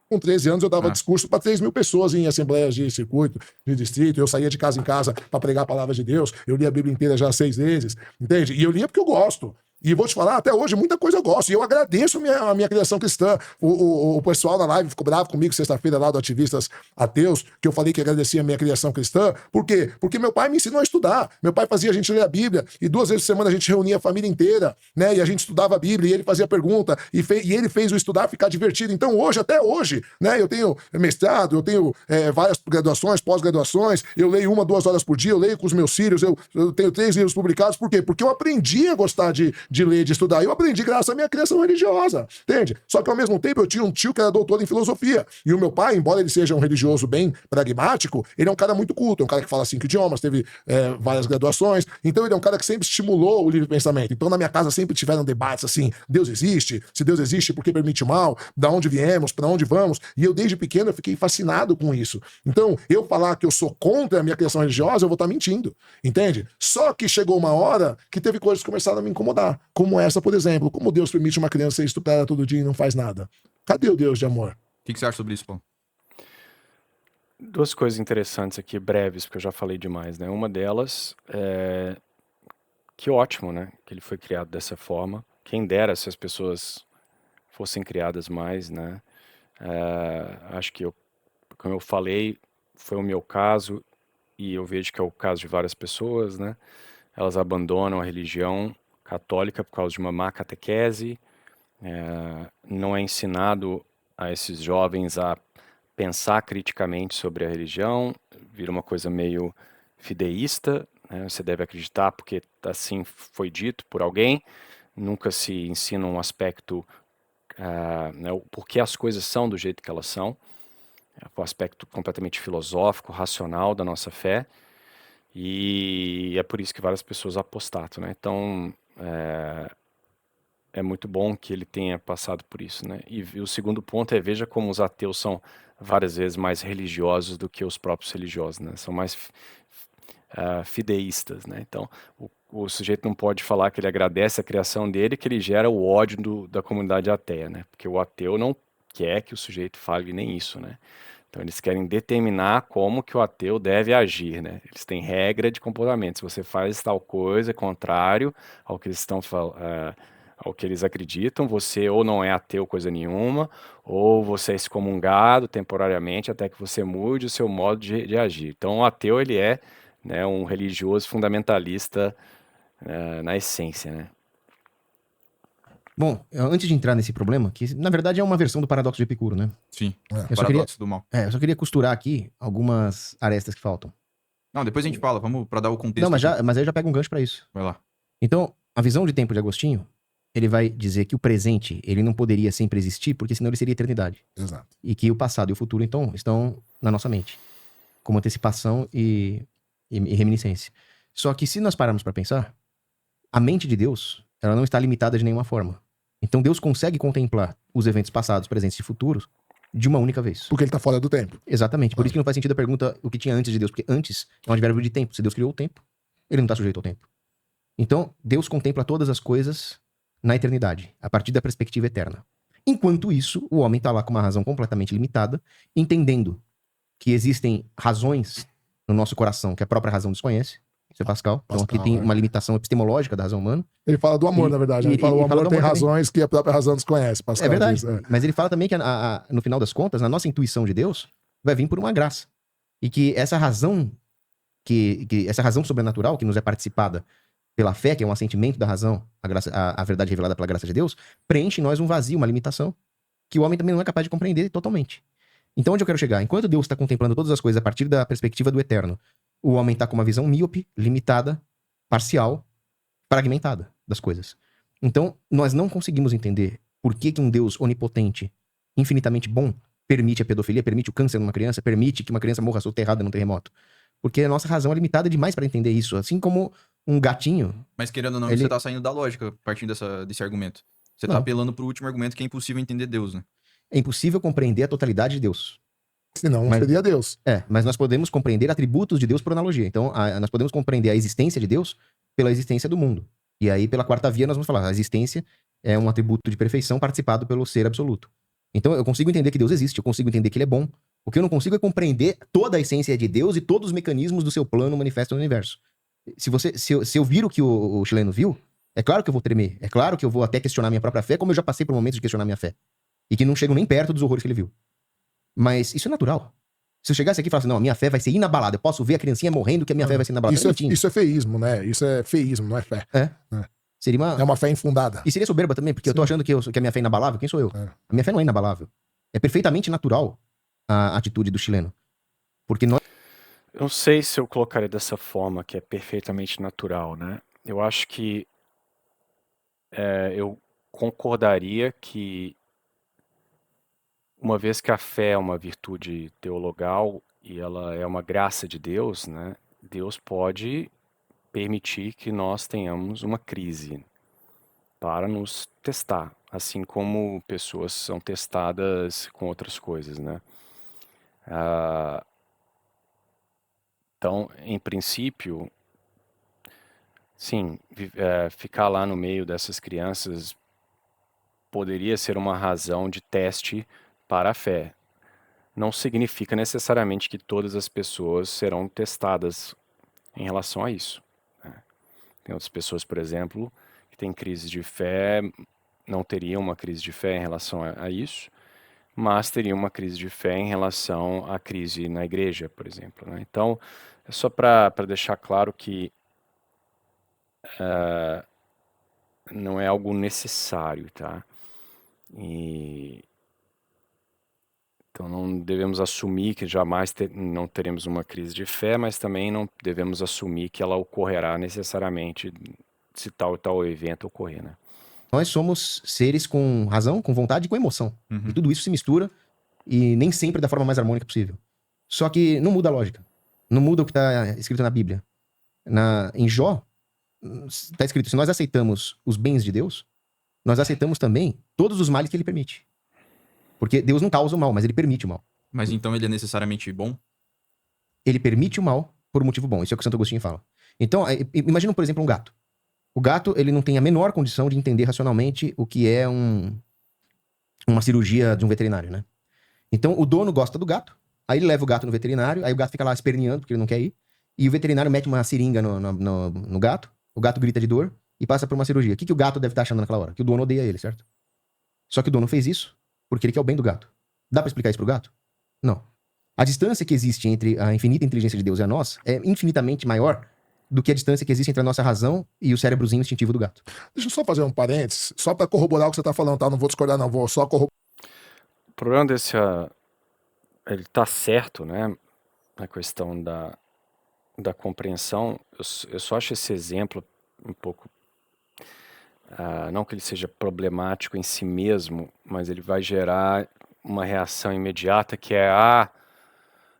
com 13 anos eu dava discurso para 3.000 pessoas em assembleias de circuito, de distrito, eu saía de casa em casa para pregar a palavra de Deus, eu li a Bíblia inteira já 6 vezes, entende? E eu lia porque eu gosto. E vou te falar, até hoje, muita coisa eu gosto. E eu agradeço a minha criação cristã. O pessoal na live ficou bravo comigo sexta-feira lá do Ativistas Ateus, que eu falei que agradecia a minha criação cristã. Por quê? Porque meu pai me ensinou a estudar. Meu pai fazia a gente ler a Bíblia. E 2 vezes por semana a gente reunia a família inteira, né? E a gente estudava a Bíblia. E ele fazia pergunta. E ele fez o estudar ficar divertido. Então hoje, até hoje, né? Eu tenho mestrado, eu tenho várias graduações, pós-graduações. Eu leio 1, 2 horas por dia. Eu leio com os meus filhos. Eu tenho 3 livros publicados. Por quê? Porque eu aprendi a gostar de de ler, de estudar. Eu aprendi graças à minha criação religiosa, entende? Só que ao mesmo tempo eu tinha um tio que era doutor em filosofia. E o meu pai, embora ele seja um religioso bem pragmático, ele é um cara muito culto, é um cara que fala 5 idiomas, teve várias graduações. Então ele é um cara que sempre estimulou o livre pensamento. Então na minha casa sempre tiveram debates assim, Deus existe? Se Deus existe, por que permite o mal? Da onde viemos? Para onde vamos? E eu desde pequeno eu fiquei fascinado com isso. Então eu falar que eu sou contra a minha criação religiosa, eu vou estar mentindo, entende? Só que chegou uma hora que teve coisas que começaram a me incomodar, como essa, por exemplo. Como Deus permite uma criança ser estuprada todo dia e não faz nada? Cadê o Deus de amor? O que você acha sobre isso, Paulo? Duas coisas interessantes aqui, breves, porque eu já falei demais, né? Uma delas é que ótimo, né? Que ele foi criado dessa forma. Quem dera se as pessoas fossem criadas mais, né? Acho que, como eu falei, foi o meu caso e eu vejo que é o caso de várias pessoas, né? Elas abandonam a religião católica por causa de uma má catequese. Não é ensinado a esses jovens a pensar criticamente sobre a religião, vira uma coisa meio fideísta, né? Você deve acreditar porque assim foi dito por alguém, nunca se ensina um aspecto, né, o porquê as coisas são do jeito que elas são, o aspecto completamente filosófico, racional da nossa fé, e é por isso que várias pessoas apostatam, né? Então, é muito bom que ele tenha passado por isso, né? E o segundo ponto é, veja como os ateus são várias vezes mais religiosos do que os próprios religiosos, né? São mais fideístas, né? Então, o sujeito não pode falar que ele agradece a criação dele, que ele gera o ódio da comunidade ateia, né? Porque o ateu não quer que o sujeito fale nem isso, né? Então, eles querem determinar como que o ateu deve agir, né? Eles têm regra de comportamento. Se você faz tal coisa contrário ao que eles estão ao que eles acreditam, você ou não é ateu coisa nenhuma, ou você é excomungado temporariamente até que você mude o seu modo de agir. Então, o ateu, ele é, né, um religioso fundamentalista na essência, né? Bom, antes de entrar nesse problema, que na verdade é uma versão do paradoxo de Epicuro, né? Sim, Eu só paradoxo do mal. eu só queria costurar aqui algumas arestas que faltam. Não, depois a gente fala, vamos pra dar o contexto. Não, mas, aqui. mas aí eu já pego um gancho pra isso. Vai lá. Então, a visão de tempo de Agostinho, ele vai dizer que o presente, ele não poderia sempre existir, porque senão ele seria eternidade. Exato. E que o passado e o futuro, então, estão na nossa mente. Como antecipação e reminiscência. Só que se nós pararmos pra pensar, a mente de Deus, ela não está limitada de nenhuma forma. Então Deus consegue contemplar os eventos passados, presentes e futuros de uma única vez. Porque ele tá fora do tempo. Exatamente. Por isso que não faz sentido a pergunta o que tinha antes de Deus. Porque antes é um advérbio de tempo. Se Deus criou o tempo, ele não está sujeito ao tempo. Então, Deus contempla todas as coisas na eternidade, a partir da perspectiva eterna. Enquanto isso, o homem está lá com uma razão completamente limitada, entendendo que existem razões no nosso coração que a própria razão desconhece. Isso é Pascal. Então aqui tem uma limitação epistemológica da razão humana. Ele fala do amor, na verdade. Ele fala o amor tem razões que a própria razão desconhece. Pascal é verdade. diz, Mas ele fala também que, no final das contas, na nossa intuição de Deus, vai vir por uma graça. E que essa razão, essa razão sobrenatural que nos é participada pela fé, que é um assentimento da razão, a verdade revelada pela graça de Deus, preenche em nós um vazio, uma limitação, que o homem também não é capaz de compreender totalmente. Então, onde eu quero chegar? Enquanto Deus está contemplando todas as coisas a partir da perspectiva do eterno, o homem está com uma visão míope, limitada, parcial, fragmentada das coisas. Então, nós não conseguimos entender por que um Deus onipotente, infinitamente bom, permite a pedofilia, permite o câncer numa criança, permite que uma criança morra soterrada num terremoto. Porque a nossa razão é limitada demais para entender isso. Assim como um gatinho... Mas querendo ou não, você tá saindo da lógica partindo desse argumento. Você tá apelando pro último argumento que é impossível entender Deus, né? É impossível compreender a totalidade de Deus. Senão não seria Deus. Mas nós podemos compreender atributos de Deus por analogia. Então, nós podemos compreender a existência de Deus pela existência do mundo. E aí, pela quarta via, nós vamos falar, a existência é um atributo de perfeição participado pelo ser absoluto. Então, eu consigo entender que Deus existe, eu consigo entender que ele é bom. O que eu não consigo é compreender toda a essência de Deus e todos os mecanismos do seu plano manifesto no universo. Se eu vir o que o chileno viu, é claro que eu vou tremer. É claro que eu vou até questionar minha própria fé, como eu já passei por momentos de questionar minha fé. E que não chegam nem perto dos horrores que ele viu. Mas isso é natural. Se eu chegasse aqui e falasse, não, a minha fé vai ser inabalada, eu posso ver a criancinha morrendo que a minha fé vai ser inabalada. Isso é feísmo, né? Isso é feísmo, não é fé. Seria É uma fé infundada. E seria soberba também, porque eu tô achando que a minha fé é inabalável. Quem sou eu? A minha fé não é inabalável. É perfeitamente natural a atitude do chileno. Porque nós... Eu não sei se eu colocaria dessa forma, que é perfeitamente natural, né? Eu acho que eu concordaria que, uma vez que a fé é uma virtude teologal e ela é uma graça de Deus, né? Deus pode permitir que nós tenhamos uma crise para nos testar, assim como pessoas são testadas com outras coisas, né? Ah, então, em princípio, sim, ficar lá no meio dessas crianças poderia ser uma razão de teste para a fé. Não significa necessariamente que todas as pessoas serão testadas em relação a isso, né? Tem outras pessoas, por exemplo, que têm crise de fé, não teriam uma crise de fé em relação a isso, mas teriam uma crise de fé em relação à crise na igreja, por exemplo, né? Então, é só para deixar claro que não é algo necessário, tá? Então não devemos assumir que jamais não teremos uma crise de fé, mas também não devemos assumir que ela ocorrerá necessariamente se tal e tal evento ocorrer, né? Nós somos seres com razão, com vontade e com emoção. Uhum. E tudo isso se mistura e nem sempre da forma mais harmônica possível. Só que não muda a lógica. Não muda o que está escrito na Bíblia. Em Jó, está escrito, se nós aceitamos os bens de Deus, nós aceitamos também todos os males que ele permite. Porque Deus não causa o mal, mas ele permite o mal. Mas então ele é necessariamente bom? Ele permite o mal por um motivo bom. Isso é o que Santo Agostinho fala. Então, imagina, por exemplo, um gato. O gato, ele não tem a menor condição de entender racionalmente o que é uma cirurgia de um veterinário, né? Então, o dono gosta do gato, aí ele leva o gato no veterinário, aí o gato fica lá esperneando porque ele não quer ir, e o veterinário mete uma seringa no gato, o gato grita de dor e passa por uma cirurgia. O que o gato deve estar achando naquela hora? Que o dono odeia ele, certo? Só que o dono fez isso porque ele quer o bem do gato. Dá pra explicar isso pro gato? Não. A distância que existe entre a infinita inteligência de Deus e a nossa é infinitamente maior do que a distância que existe entre a nossa razão e o cérebrozinho instintivo do gato. Deixa eu só fazer um parênteses, só para corroborar o que você tá falando, tá? Não vou discordar, não. Vou só corroborar. O problema desse, ele tá certo, né, na questão da compreensão. Eu só acho esse exemplo um pouco, não que ele seja problemático em si mesmo, mas ele vai gerar uma reação imediata que é,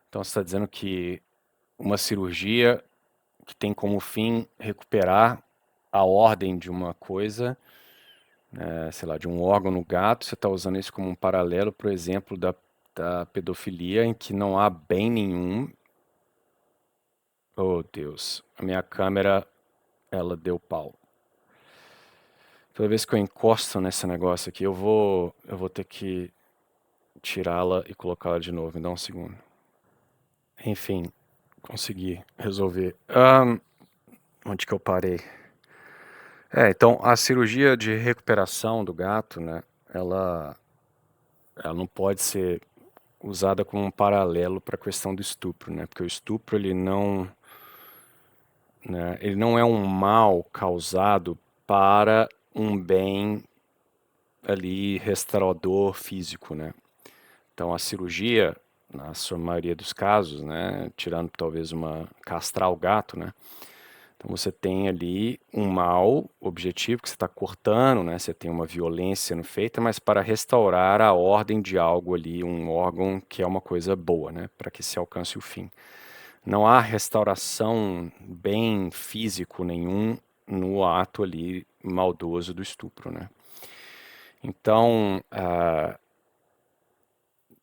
então você está dizendo que uma cirurgia que tem como fim recuperar a ordem de uma coisa, sei lá, de um órgão no gato, você está usando isso como um paralelo, por exemplo, da pedofilia, em que não há bem nenhum. Oh, Deus, a minha câmera, ela deu pau. Toda vez que eu encosto nesse negócio aqui, eu vou ter que tirá-la e colocá-la de novo. Me dá um segundo. Enfim, consegui resolver. Onde que eu parei? Então, a cirurgia de recuperação do gato, né, ela não pode ser usada como um paralelo para a questão do estupro, né? Porque o estupro, ele não é um mal causado para um bem ali restaurador físico, né? Então, a cirurgia, na sua maioria dos casos, né, tirando talvez castrar o gato, né? Então você tem ali um mal objetivo que você está cortando, né? Você tem uma violência sendo feita, mas para restaurar a ordem de algo ali, um órgão que é uma coisa boa, né? Para que se alcance o fim. Não há restauração bem físico nenhum no ato ali maldoso do estupro, né? Então,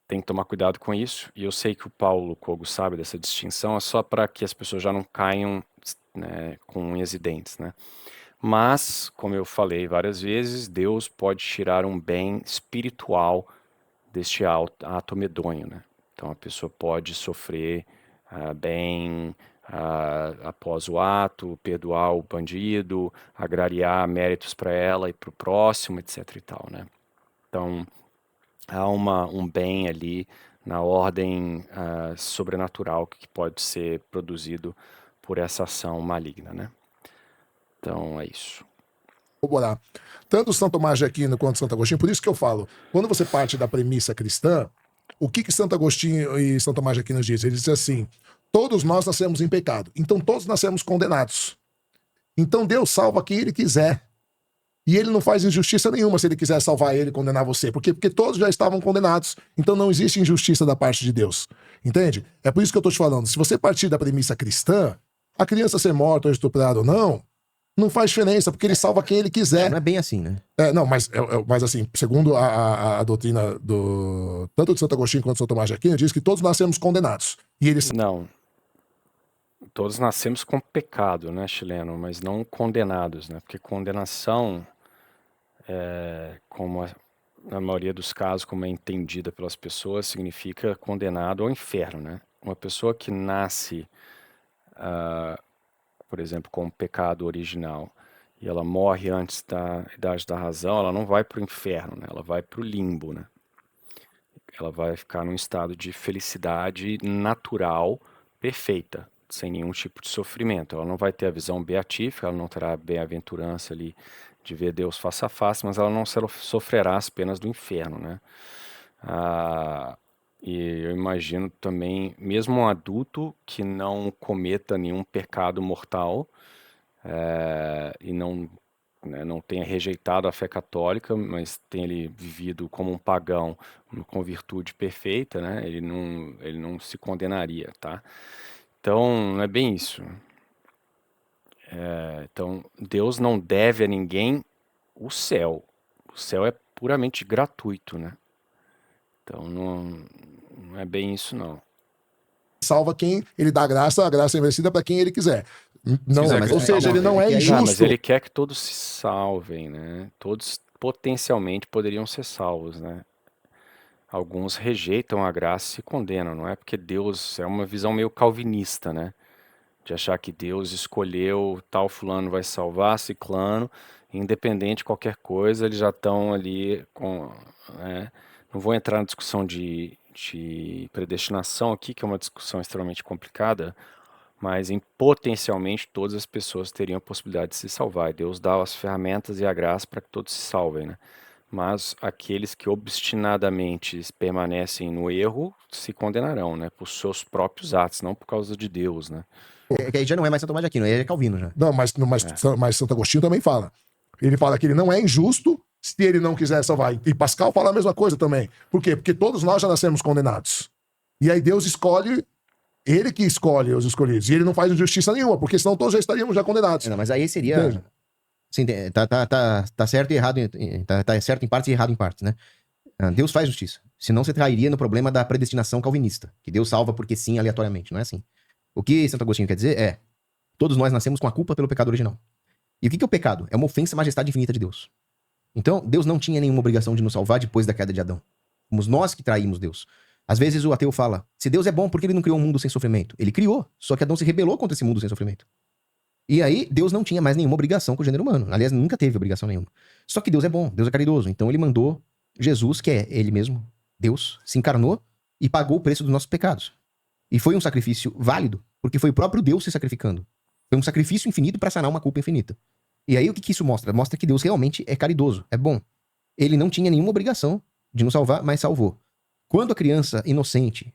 tem que tomar cuidado com isso. E eu sei que o Paulo Cogo sabe dessa distinção, é só para que as pessoas já não caiam, né, com unhas e dentes, né? Mas, como eu falei várias vezes, Deus pode tirar um bem espiritual deste ato medonho, né? Então a pessoa pode sofrer bem após o ato, perdoar o bandido, agrariar méritos para ela e para o próximo, etc e tal, né? Então há um bem ali na ordem sobrenatural que pode ser produzido por essa ação maligna, né? Então é isso. Corroborar. Tanto São Tomás de Aquino quanto Santo Agostinho, por isso que eu falo, quando você parte da premissa cristã, o que Santo Agostinho e São Tomás de Aquino dizem? Eles dizem assim, todos nós nascemos em pecado, então todos nascemos condenados. Então Deus salva quem Ele quiser. E ele não faz injustiça nenhuma se ele quiser salvar ele e condenar você. Por quê? Porque todos já estavam condenados. Então não existe injustiça da parte de Deus. Entende? É por isso que eu tô te falando. Se você partir da premissa cristã, a criança ser morta ou estuprada ou não faz diferença, porque ele salva quem ele quiser. Não é bem assim, né? Não, mas assim, segundo a doutrina tanto de Santo Agostinho quanto de São Tomás de Aquino, diz que todos nascemos condenados. E eles Não. Todos nascemos com pecado, né, chileno, mas não condenados, né? Porque condenação, na maioria dos casos, como é entendida pelas pessoas, significa condenado ao inferno, né? Uma pessoa que nasce, por exemplo, com um pecado original e ela morre antes da idade da razão, ela não vai para o inferno, né? Ela vai para o limbo, né? Ela vai ficar num estado de felicidade natural, perfeita, sem nenhum tipo de sofrimento. Ela não vai ter a visão beatífica, ela não terá a bem-aventurança ali de ver Deus face a face, mas ela não sofrerá as penas do inferno, né? E eu imagino também, mesmo um adulto que não cometa nenhum pecado mortal e não tenha rejeitado a fé católica, mas tenha ele vivido como um pagão, com virtude perfeita, né? Ele não se condenaria, tá? Então, não é bem isso. Então, Deus não deve a ninguém o céu. O céu é puramente gratuito, né? Então, não é bem isso, não. salva quem ele dá a graça é merecida para quem ele quiser. Não, quiser, ou seja, ele não é injusto. Mas ele quer que todos se salvem, né? Todos potencialmente poderiam ser salvos, né? Alguns rejeitam a graça e se condenam, não é? Porque Deus é uma visão meio calvinista, né? De achar que Deus escolheu tal fulano vai salvar, ciclano, independente de qualquer coisa, eles já estão ali com... né? Não vou entrar na discussão de predestinação aqui, que é uma discussão extremamente complicada, mas potencialmente todas as pessoas teriam a possibilidade de se salvar. E Deus dá as ferramentas e a graça para que todos se salvem, né? Mas aqueles que obstinadamente permanecem no erro se condenarão, né? Por seus próprios atos, não por causa de Deus, né? Que aí já não é mais Santo Tomás de Aquino, aí é Calvino já. Não, mas Santo Agostinho também fala. Ele fala que ele não é injusto se ele não quiser salvar. E Pascal fala a mesma coisa também. Por quê? Porque todos nós já nascemos condenados. E aí Deus escolhe, ele que escolhe os escolhidos. E ele não faz injustiça nenhuma, porque senão todos já estaríamos já condenados. Não, mas aí seria... Sim, tá certo e errado, tá certo em partes e errado em partes, né? Deus faz justiça. Senão você trairia no problema da predestinação calvinista, que Deus salva porque sim, aleatoriamente, não é assim. O que Santo Agostinho quer dizer é, todos nós nascemos com a culpa pelo pecado original. E o que é o pecado? É uma ofensa à majestade infinita de Deus. Então, Deus não tinha nenhuma obrigação de nos salvar depois da queda de Adão. Fomos nós que traímos Deus. Às vezes o ateu fala, se Deus é bom, por que ele não criou um mundo sem sofrimento? Ele criou, só que Adão se rebelou contra esse mundo sem sofrimento. E aí, Deus não tinha mais nenhuma obrigação com o gênero humano. Aliás, nunca teve obrigação nenhuma. Só que Deus é bom, Deus é caridoso. Então ele mandou Jesus, que é ele mesmo, Deus, se encarnou e pagou o preço dos nossos pecados. E foi um sacrifício válido, porque foi o próprio Deus se sacrificando. Foi um sacrifício infinito para sanar uma culpa infinita. E aí o que isso mostra? Mostra que Deus realmente é caridoso, é bom. Ele não tinha nenhuma obrigação de nos salvar, mas salvou. Quando a criança inocente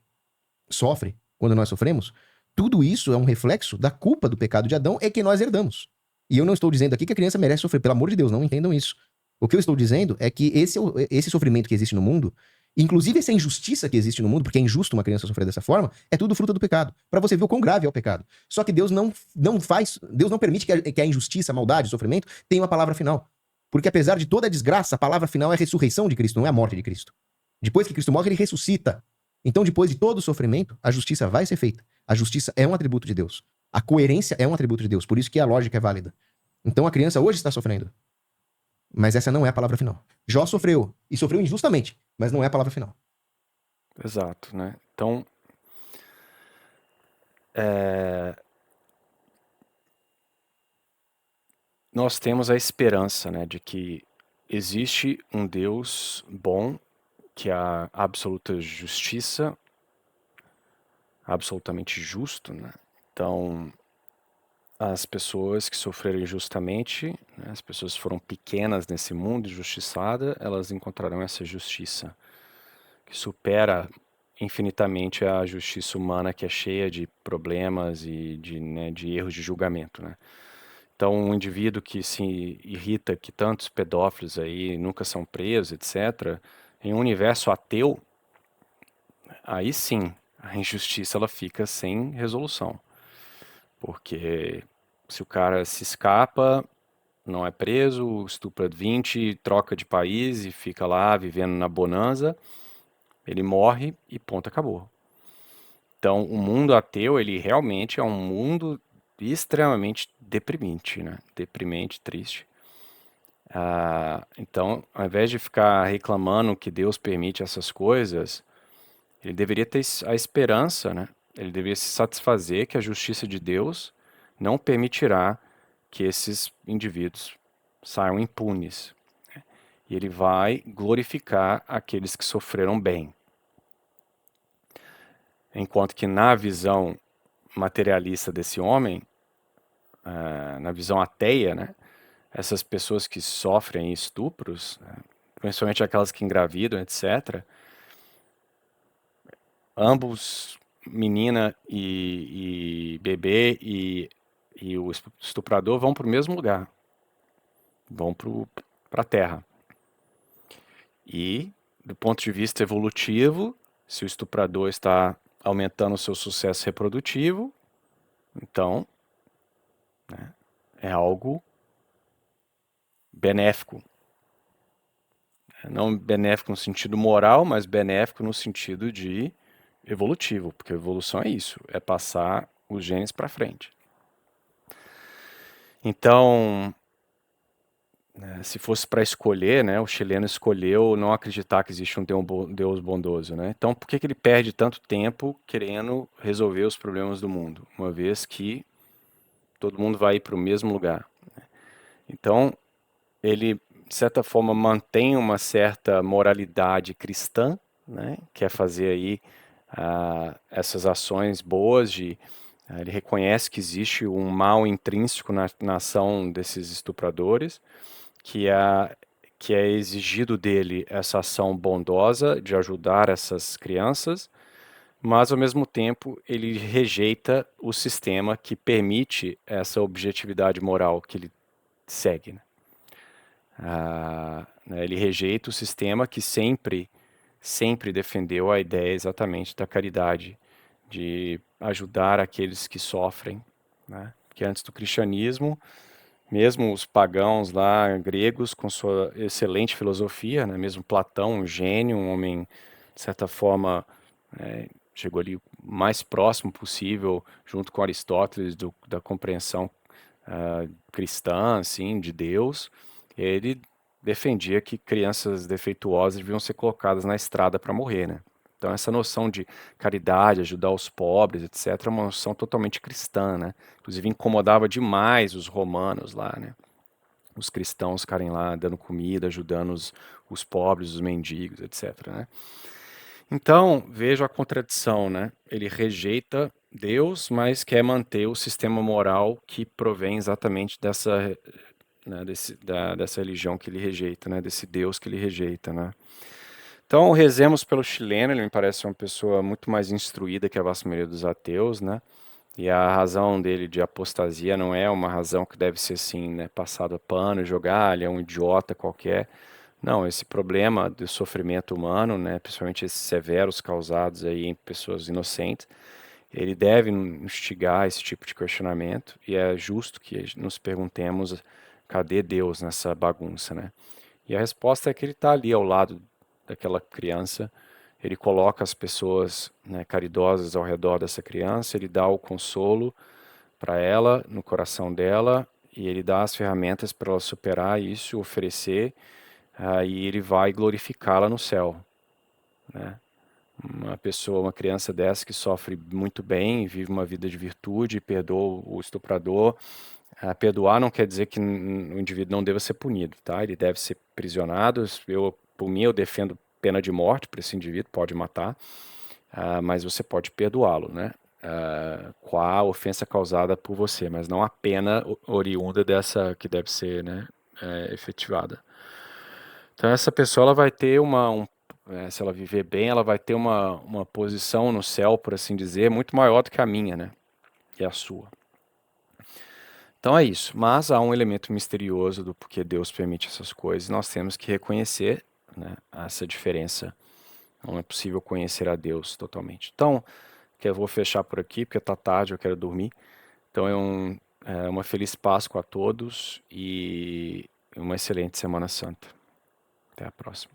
sofre, quando nós sofremos, tudo isso é um reflexo da culpa do pecado de Adão e que nós herdamos. E eu não estou dizendo aqui que a criança merece sofrer, pelo amor de Deus, não entendam isso. O que eu estou dizendo é que esse sofrimento que existe no mundo, inclusive essa injustiça que existe no mundo, porque é injusto uma criança sofrer dessa forma, é tudo fruto do pecado. Para você ver o quão grave é o pecado. Só que Deus não permite que a injustiça, a maldade, o sofrimento tenha uma palavra final. Porque apesar de toda a desgraça, a palavra final é a ressurreição de Cristo, não é a morte de Cristo. Depois que Cristo morre, ele ressuscita. Então, depois de todo o sofrimento, a justiça vai ser feita. A justiça é um atributo de Deus. A coerência é um atributo de Deus. Por isso que a lógica é válida. Então, a criança hoje está sofrendo. Mas essa não é a palavra final. Jó sofreu. E sofreu injustamente. Mas não é a palavra final. Exato, né? Então, nós temos a esperança, né, de que existe um Deus bom, que é a absoluta justiça, absolutamente justo, né? Então, as pessoas que sofreram injustamente, né, as pessoas que foram pequenas nesse mundo, injustiçadas, elas encontrarão essa justiça que supera infinitamente a justiça humana, que é cheia de problemas e de erros de julgamento, né? Então, um indivíduo que se irrita que tantos pedófilos aí nunca são presos, etc., em um universo ateu, aí sim, a injustiça ela fica sem resolução. Porque se o cara se escapa, não é preso, estupra 20, troca de país e fica lá vivendo na bonança, ele morre e ponto, acabou. Então, o mundo ateu, ele realmente é um mundo extremamente deprimente, né? Deprimente, triste. Então, ao invés de ficar reclamando que Deus permite essas coisas, ele deveria ter a esperança, né? Ele deveria se satisfazer que a justiça de Deus não permitirá que esses indivíduos saiam impunes. E ele vai glorificar aqueles que sofreram bem. Enquanto que na visão materialista desse homem, na visão ateia, né, essas pessoas que sofrem estupros, né, principalmente aquelas que engravidam, etc., ambos, menina e bebê e o estuprador vão para o mesmo lugar, vão para a Terra. E, do ponto de vista evolutivo, se o estuprador está aumentando o seu sucesso reprodutivo, então, né, é algo benéfico. Não benéfico no sentido moral, mas benéfico no sentido de evolutivo, porque evolução é isso, é passar os genes para frente. Então, se fosse para escolher, né, o chileno escolheu não acreditar que existe um Deus bondoso, né? Então, por que ele perde tanto tempo querendo resolver os problemas do mundo, uma vez que todo mundo vai ir para o mesmo lugar? Então, ele, de certa forma, mantém uma certa moralidade cristã, né? Quer fazer aí essas ações boas ele reconhece que existe um mal intrínseco na ação desses estupradores, que é exigido dele essa ação bondosa de ajudar essas crianças, mas ao mesmo tempo ele rejeita o sistema que permite essa objetividade moral que ele segue, né? Ele rejeita o sistema que sempre defendeu a ideia exatamente da caridade, de ajudar aqueles que sofrem, né? Porque antes do cristianismo, mesmo os pagãos lá, gregos, com sua excelente filosofia, né? Mesmo Platão, um gênio, um homem, de certa forma, chegou ali o mais próximo possível, junto com Aristóteles, da compreensão cristã, assim, de Deus. Ele defendia que crianças defeituosas deviam ser colocadas na estrada para morrer, né? Então essa noção de caridade, ajudar os pobres, etc., é uma noção totalmente cristã, né? Inclusive incomodava demais os romanos lá, né? Os cristãos ficarem lá dando comida, ajudando os pobres, os mendigos, etc., né? Então, vejo a contradição, né? Ele rejeita Deus, mas quer manter o sistema moral que provém exatamente dessa, né, dessa religião que ele rejeita, né? Desse Deus que ele rejeita, né? Então, rezemos pelo chileno, ele me parece uma pessoa muito mais instruída que a vasta maioria dos ateus, né? E a razão dele de apostasia não é uma razão que deve ser assim, né, passado a pano, jogar, ele é um idiota qualquer. Não, esse problema do sofrimento humano, né, principalmente esses severos causados aí em pessoas inocentes, ele deve instigar esse tipo de questionamento e é justo que nos perguntemos cadê Deus nessa bagunça, né? E a resposta é que ele está ali ao lado daquela criança, ele coloca as pessoas, né, caridosas ao redor dessa criança, ele dá o consolo para ela, no coração dela, e ele dá as ferramentas para ela superar isso, oferecer, e ele vai glorificá-la no céu, né? Uma criança dessa que sofre muito bem, vive uma vida de virtude, perdoa o estuprador. Perdoar não quer dizer que o indivíduo não deva ser punido, tá? Ele deve ser prisionado. Por mim, eu defendo pena de morte para esse indivíduo, pode matar, mas você pode perdoá-lo, né? Com a ofensa causada por você, mas não a pena oriunda dessa que deve ser, né, efetivada. Então essa pessoa ela vai ter se ela viver bem, ela vai ter uma posição no céu, por assim dizer, muito maior do que a minha, né? E a sua. Então é isso. Mas há um elemento misterioso do porquê Deus permite essas coisas. Nós temos que reconhecer, né, essa diferença. Não é possível conhecer a Deus totalmente. Então, que eu vou fechar por aqui, porque tá tarde, eu quero dormir. Então uma feliz Páscoa a todos e uma excelente Semana Santa. Até a próxima.